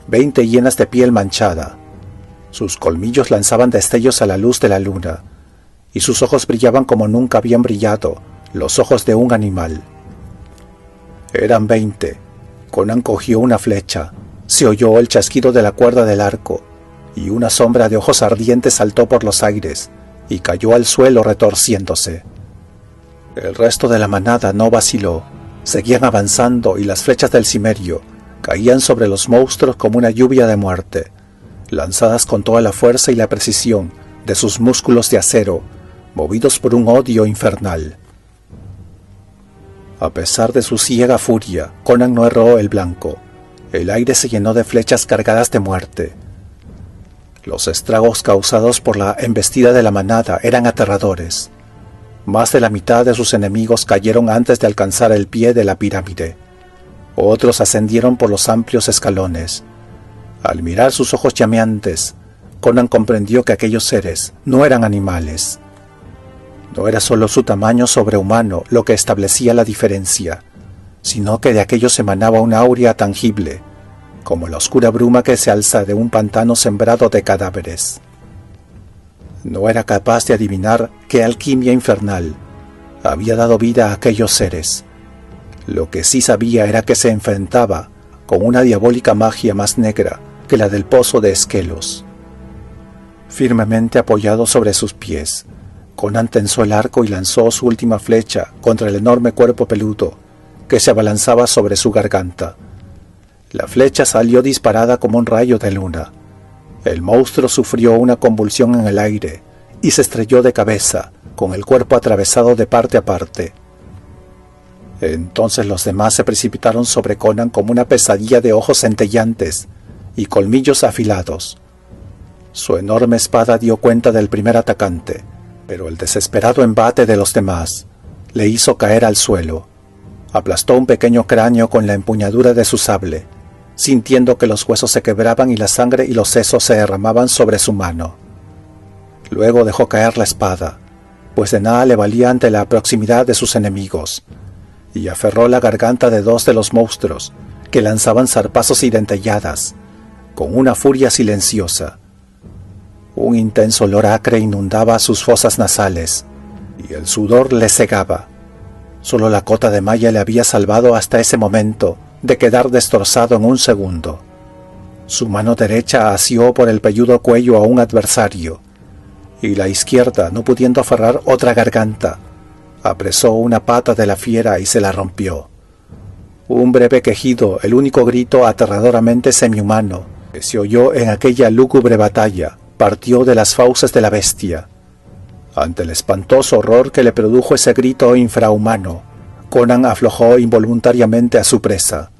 20 hienas de piel manchada. Sus colmillos lanzaban destellos a la luz de la luna, y sus ojos brillaban como nunca habían brillado los ojos de un animal. Eran 20. Conan cogió una flecha, se oyó el chasquido de la cuerda del arco, y una sombra de ojos ardientes saltó por los aires y cayó al suelo retorciéndose. El resto de la manada no vaciló, seguían avanzando y las flechas del Cimerio caían sobre los monstruos como una lluvia de muerte, lanzadas con toda la fuerza y la precisión de sus músculos de acero, movidos por un odio infernal. A pesar de su ciega furia, Conan no erró el blanco. El aire se llenó de flechas cargadas de muerte. Los estragos causados por la embestida de la manada eran aterradores. Más de la mitad de sus enemigos cayeron antes de alcanzar el pie de la pirámide. Otros ascendieron por los amplios escalones. Al mirar sus ojos llameantes, Conan comprendió que aquellos seres no eran animales. No era solo su tamaño sobrehumano lo que establecía la diferencia, sino que de aquellos emanaba una aurea tangible, como la oscura bruma que se alza de un pantano sembrado de cadáveres. No era capaz de adivinar qué alquimia infernal había dado vida a aquellos seres. Lo que sí sabía era que se enfrentaba con una diabólica magia más negra que la del pozo de Esquelos. Firmemente apoyado sobre sus pies, Conan tensó el arco y lanzó su última flecha contra el enorme cuerpo peludo que se abalanzaba sobre su garganta. La flecha salió disparada como un rayo de luna. El monstruo sufrió una convulsión en el aire y se estrelló de cabeza, con el cuerpo atravesado de parte a parte. Entonces los demás se precipitaron sobre Conan como una pesadilla de ojos centellantes y colmillos afilados. Su enorme espada dio cuenta del primer atacante, pero el desesperado embate de los demás le hizo caer al suelo. Aplastó un pequeño cráneo con la empuñadura de su sable, sintiendo que los huesos se quebraban y la sangre y los sesos se derramaban sobre su mano. Luego dejó caer la espada, pues de nada le valía ante la proximidad de sus enemigos, y aferró la garganta de dos de los monstruos que lanzaban zarpazos y dentelladas, con una furia silenciosa. Un intenso olor acre inundaba sus fosas nasales, y el sudor le cegaba. Solo la cota de malla le había salvado hasta ese momento de quedar destrozado en un segundo. Su mano derecha asió por el velludo cuello a un adversario, y la izquierda, no pudiendo aferrar otra garganta, apresó una pata de la fiera y se la rompió. Un breve quejido, el único grito aterradoramente semihumano que se oyó en aquella lúgubre batalla, partió de las fauces de la bestia. Ante el espantoso horror que le produjo ese grito infrahumano, Conan aflojó involuntariamente a su presa.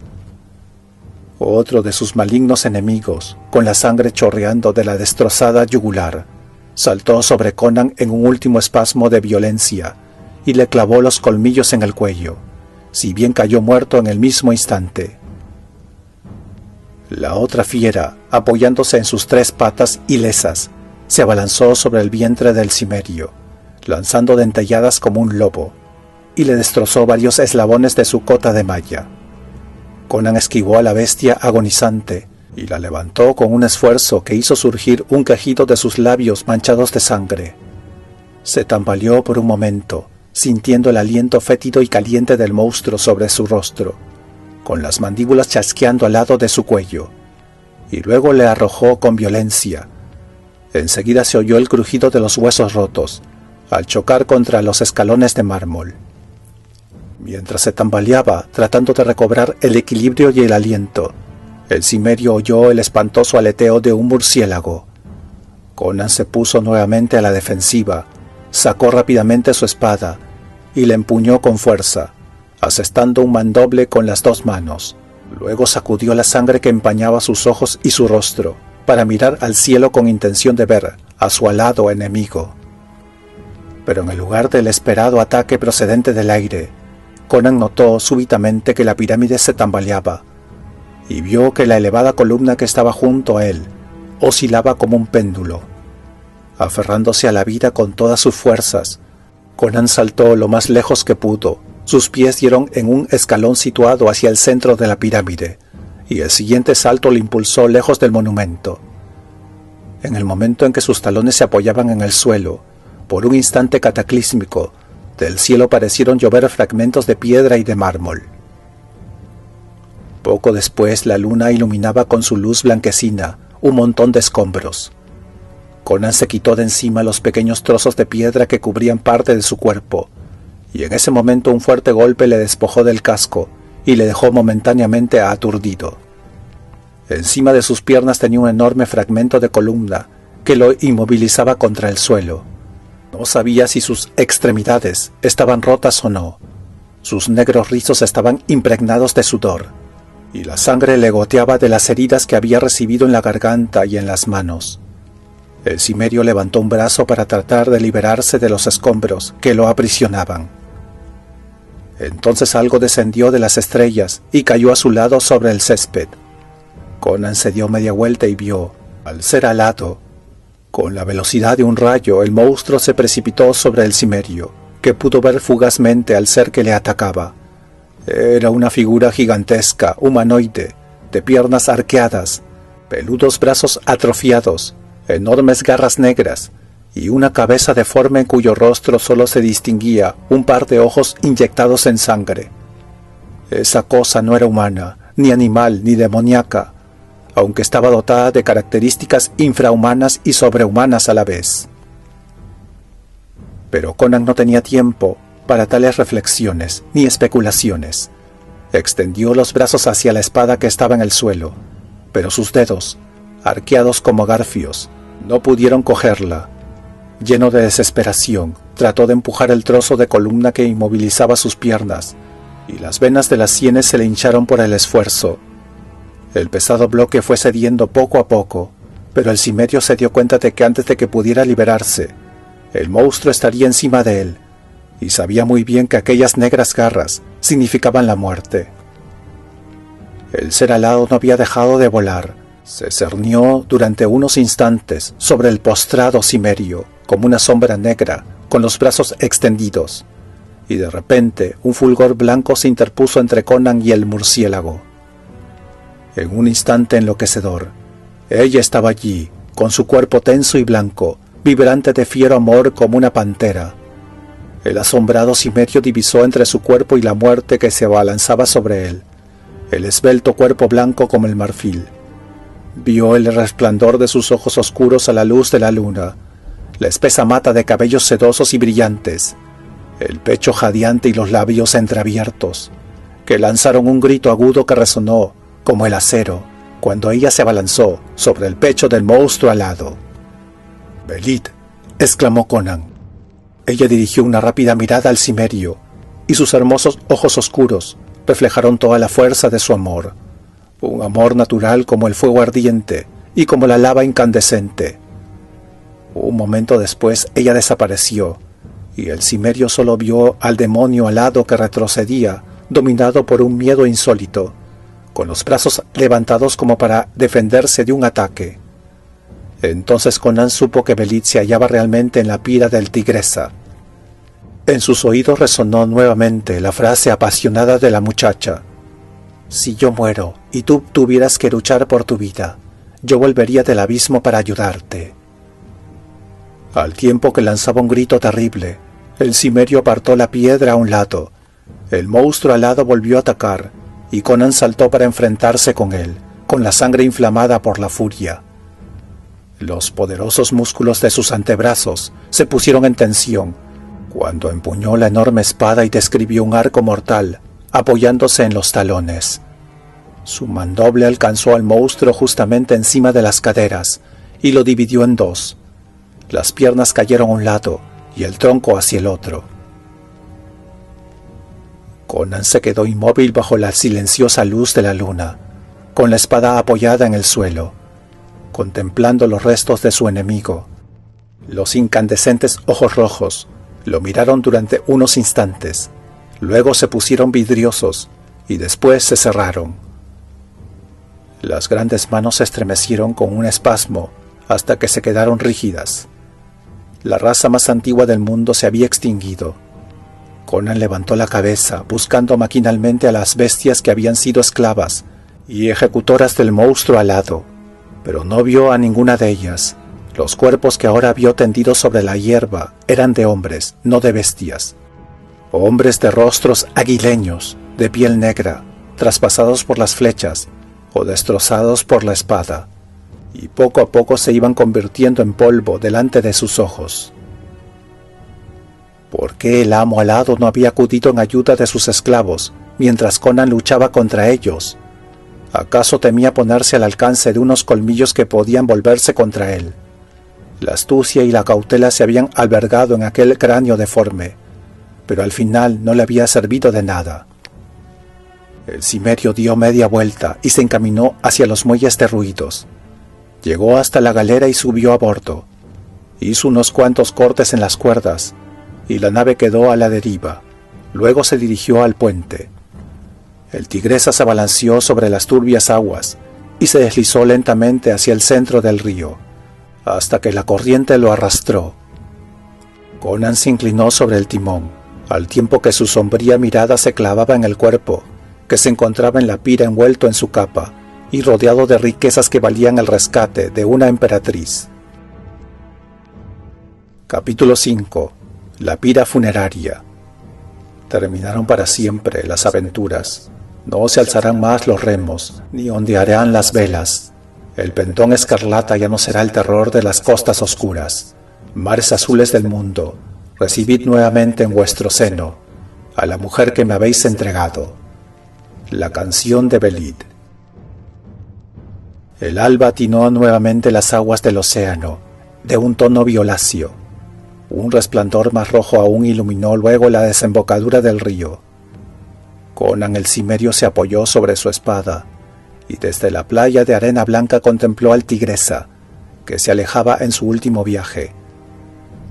Otro de sus malignos enemigos, con la sangre chorreando de la destrozada yugular, saltó sobre Conan en un último espasmo de violencia y le clavó los colmillos en el cuello, si bien cayó muerto en el mismo instante. La otra fiera, apoyándose en sus 3 patas ilesas, se abalanzó sobre el vientre del cimerio, lanzando dentelladas como un lobo, y le destrozó varios eslabones de su cota de malla. Conan esquivó a la bestia agonizante y la levantó con un esfuerzo que hizo surgir un quejido de sus labios manchados de sangre. Se tambaleó por un momento, sintiendo el aliento fétido y caliente del monstruo sobre su rostro, con las mandíbulas chasqueando al lado de su cuello, y luego le arrojó con violencia. Enseguida se oyó el crujido de los huesos rotos, al chocar contra los escalones de mármol. Mientras se tambaleaba, tratando de recobrar el equilibrio y el aliento, el cimerio oyó el espantoso aleteo de un murciélago. Conan se puso nuevamente a la defensiva, sacó rápidamente su espada y la empuñó con fuerza, asestando un mandoble con las 2 manos. Luego sacudió la sangre que empañaba sus ojos y su rostro, para mirar al cielo con intención de ver a su alado enemigo. Pero en el lugar del esperado ataque procedente del aire, Conan notó súbitamente que la pirámide se tambaleaba, y vio que la elevada columna que estaba junto a él oscilaba como un péndulo. Aferrándose a la vida con todas sus fuerzas, Conan saltó lo más lejos que pudo. Sus pies dieron en un escalón situado hacia el centro de la pirámide, y el siguiente salto le impulsó lejos del monumento. En el momento en que sus talones se apoyaban en el suelo, por un instante cataclísmico, del cielo parecieron llover fragmentos de piedra y de mármol. Poco después la luna iluminaba con su luz blanquecina un montón de escombros. Conan se quitó de encima los pequeños trozos de piedra que cubrían parte de su cuerpo, y en ese momento un fuerte golpe le despojó del casco y le dejó momentáneamente aturdido. Encima de sus piernas tenía un enorme fragmento de columna que lo inmovilizaba contra el suelo. No sabía si sus extremidades estaban rotas o no. Sus negros rizos estaban impregnados de sudor, y la sangre le goteaba de las heridas que había recibido en la garganta y en las manos. El cimerio levantó un brazo para tratar de liberarse de los escombros que lo aprisionaban. Entonces algo descendió de las estrellas y cayó a su lado sobre el césped. Conan se dio media vuelta y vio, al ser alado, Con la velocidad de un rayo, el monstruo se precipitó sobre el cimerio, que pudo ver fugazmente al ser que le atacaba. Era una figura gigantesca, humanoide, de piernas arqueadas, peludos brazos atrofiados, enormes garras negras y una cabeza deforme en cuyo rostro solo se distinguía un par de ojos inyectados en sangre. Esa cosa no era humana, ni animal, ni demoníaca, aunque estaba dotada de características infrahumanas y sobrehumanas a la vez. Pero Conan no tenía tiempo para tales reflexiones ni especulaciones. Extendió los brazos hacia la espada que estaba en el suelo, pero sus dedos, arqueados como garfios, no pudieron cogerla. Lleno de desesperación, trató de empujar el trozo de columna que inmovilizaba sus piernas, y las venas de las sienes se le hincharon por el esfuerzo. El pesado bloque fue cediendo poco a poco, pero el cimerio se dio cuenta de que antes de que pudiera liberarse, el monstruo estaría encima de él, y sabía muy bien que aquellas negras garras significaban la muerte. El ser alado no había dejado de volar. Se cernió durante unos instantes sobre el postrado cimerio, como una sombra negra, con los brazos extendidos, y de repente un fulgor blanco se interpuso entre Conan y el murciélago. En un instante enloquecedor, ella estaba allí, con su cuerpo tenso y blanco, vibrante de fiero amor como una pantera. El asombrado cimerio divisó entre su cuerpo y la muerte que se abalanzaba sobre él, el esbelto cuerpo blanco como el marfil. Vio el resplandor de sus ojos oscuros a la luz de la luna, la espesa mata de cabellos sedosos y brillantes, el pecho jadeante y los labios entreabiertos, que lanzaron un grito agudo que resonó como el acero cuando ella se abalanzó sobre el pecho del monstruo alado. «Belit», exclamó Conan. Ella dirigió una rápida mirada al cimerio, y sus hermosos ojos oscuros reflejaron toda la fuerza de su amor, un amor natural como el fuego ardiente y como la lava incandescente. Un momento después ella desapareció, y el cimerio solo vio al demonio alado que retrocedía, dominado por un miedo insólito, con los brazos levantados como para defenderse de un ataque. Entonces Conan supo que Belit se hallaba realmente en la pira del Tigresa. En sus oídos resonó nuevamente la frase apasionada de la muchacha: «Si yo muero y tú tuvieras que luchar por tu vida, yo volvería del abismo para ayudarte». Al tiempo que lanzaba un grito terrible, el cimerio apartó la piedra a un lado. El monstruo alado volvió a atacar, y Conan saltó para enfrentarse con él, con la sangre inflamada por la furia. Los poderosos músculos de sus antebrazos se pusieron en tensión cuando empuñó la enorme espada y describió un arco mortal, apoyándose en los talones. Su mandoble alcanzó al monstruo justamente encima de las caderas y lo dividió en dos. Las piernas cayeron a un lado y el tronco hacia el otro. Conan se quedó inmóvil bajo la silenciosa luz de la luna, con la espada apoyada en el suelo, contemplando los restos de su enemigo. Los incandescentes ojos rojos lo miraron durante unos instantes, luego se pusieron vidriosos y después se cerraron. Las grandes manos se estremecieron con un espasmo hasta que se quedaron rígidas. La raza más antigua del mundo se había extinguido. Conan levantó la cabeza, buscando maquinalmente a las bestias que habían sido esclavas y ejecutoras del monstruo alado, pero no vio a ninguna de ellas. Los cuerpos que ahora vio tendidos sobre la hierba eran de hombres, no de bestias. Hombres de rostros aguileños, de piel negra, traspasados por las flechas o destrozados por la espada, y poco a poco se iban convirtiendo en polvo delante de sus ojos. ¿Por qué el amo alado no había acudido en ayuda de sus esclavos mientras Conan luchaba contra ellos? ¿Acaso temía ponerse al alcance de unos colmillos que podían volverse contra él? La astucia y la cautela se habían albergado en aquel cráneo deforme, pero al final no le había servido de nada. El cimerio dio media vuelta y se encaminó hacia los muelles derruidos. Llegó hasta la galera y subió a bordo. Hizo unos cuantos cortes en las cuerdas, y la nave quedó a la deriva. Luego se dirigió al puente. El Tigresa se abalanceó sobre las turbias aguas y se deslizó lentamente hacia el centro del río, hasta que la corriente lo arrastró. Conan se inclinó sobre el timón, al tiempo que su sombría mirada se clavaba en el cuerpo, que se encontraba en la pira envuelto en su capa y rodeado de riquezas que valían el rescate de una emperatriz. Capítulo 5. La pira funeraria. Terminaron para siempre las aventuras. No se alzarán más los remos, ni ondearán las velas. El pentón escarlata ya no será el terror de las costas oscuras. Mares azules del mundo, recibid nuevamente en vuestro seno a la mujer que me habéis entregado. La canción de Belid. El alba atinó nuevamente las aguas del océano, de un tono violáceo. Un resplandor más rojo aún iluminó luego la desembocadura del río. Conan el cimerio se apoyó sobre su espada, y desde la playa de arena blanca contempló al Tigresa, que se alejaba en su último viaje.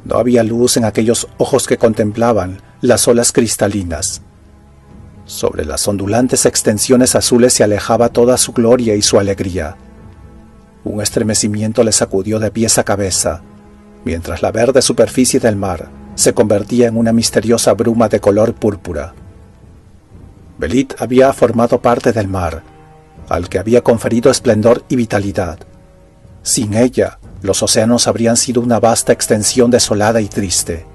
No había luz en aquellos ojos que contemplaban las olas cristalinas. Sobre las ondulantes extensiones azules se alejaba toda su gloria y su alegría. Un estremecimiento le sacudió de pies a cabeza, mientras la verde superficie del mar se convertía en una misteriosa bruma de color púrpura. Belid había formado parte del mar, al que había conferido esplendor y vitalidad. Sin ella, los océanos habrían sido una vasta extensión desolada y triste.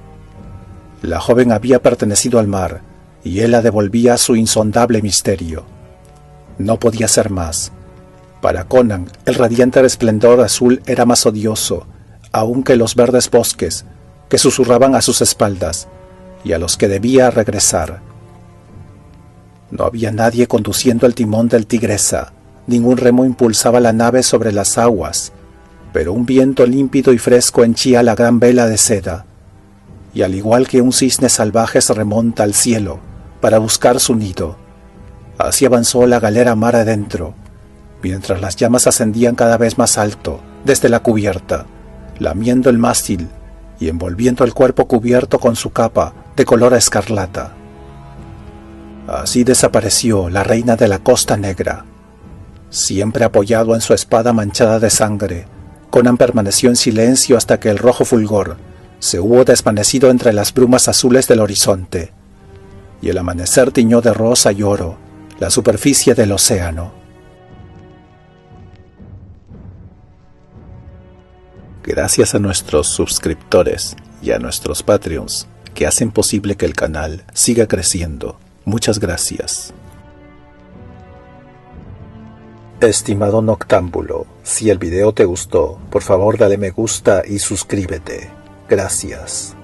La joven había pertenecido al mar, y él la devolvía su insondable misterio. No podía ser más. Para Conan, el radiante esplendor azul era más odioso, aún que los verdes bosques, que susurraban a sus espaldas, y a los que debía regresar. No había nadie conduciendo el timón del Tigresa, ningún remo impulsaba la nave sobre las aguas, pero un viento límpido y fresco henchía la gran vela de seda, y al igual que un cisne salvaje se remonta al cielo para buscar su nido, así avanzó la galera mar adentro, mientras las llamas ascendían cada vez más alto desde la cubierta, lamiendo el mástil y envolviendo el cuerpo cubierto con su capa de color escarlata. Así desapareció la reina de la Costa Negra. Siempre apoyado en su espada manchada de sangre, Conan permaneció en silencio hasta que el rojo fulgor se hubo desvanecido entre las brumas azules del horizonte, y el amanecer tiñó de rosa y oro la superficie del océano. Gracias a nuestros suscriptores y a nuestros Patreons que hacen posible que el canal siga creciendo. Muchas gracias. Estimado noctámbulo, si el video te gustó, por favor dale me gusta y suscríbete. Gracias.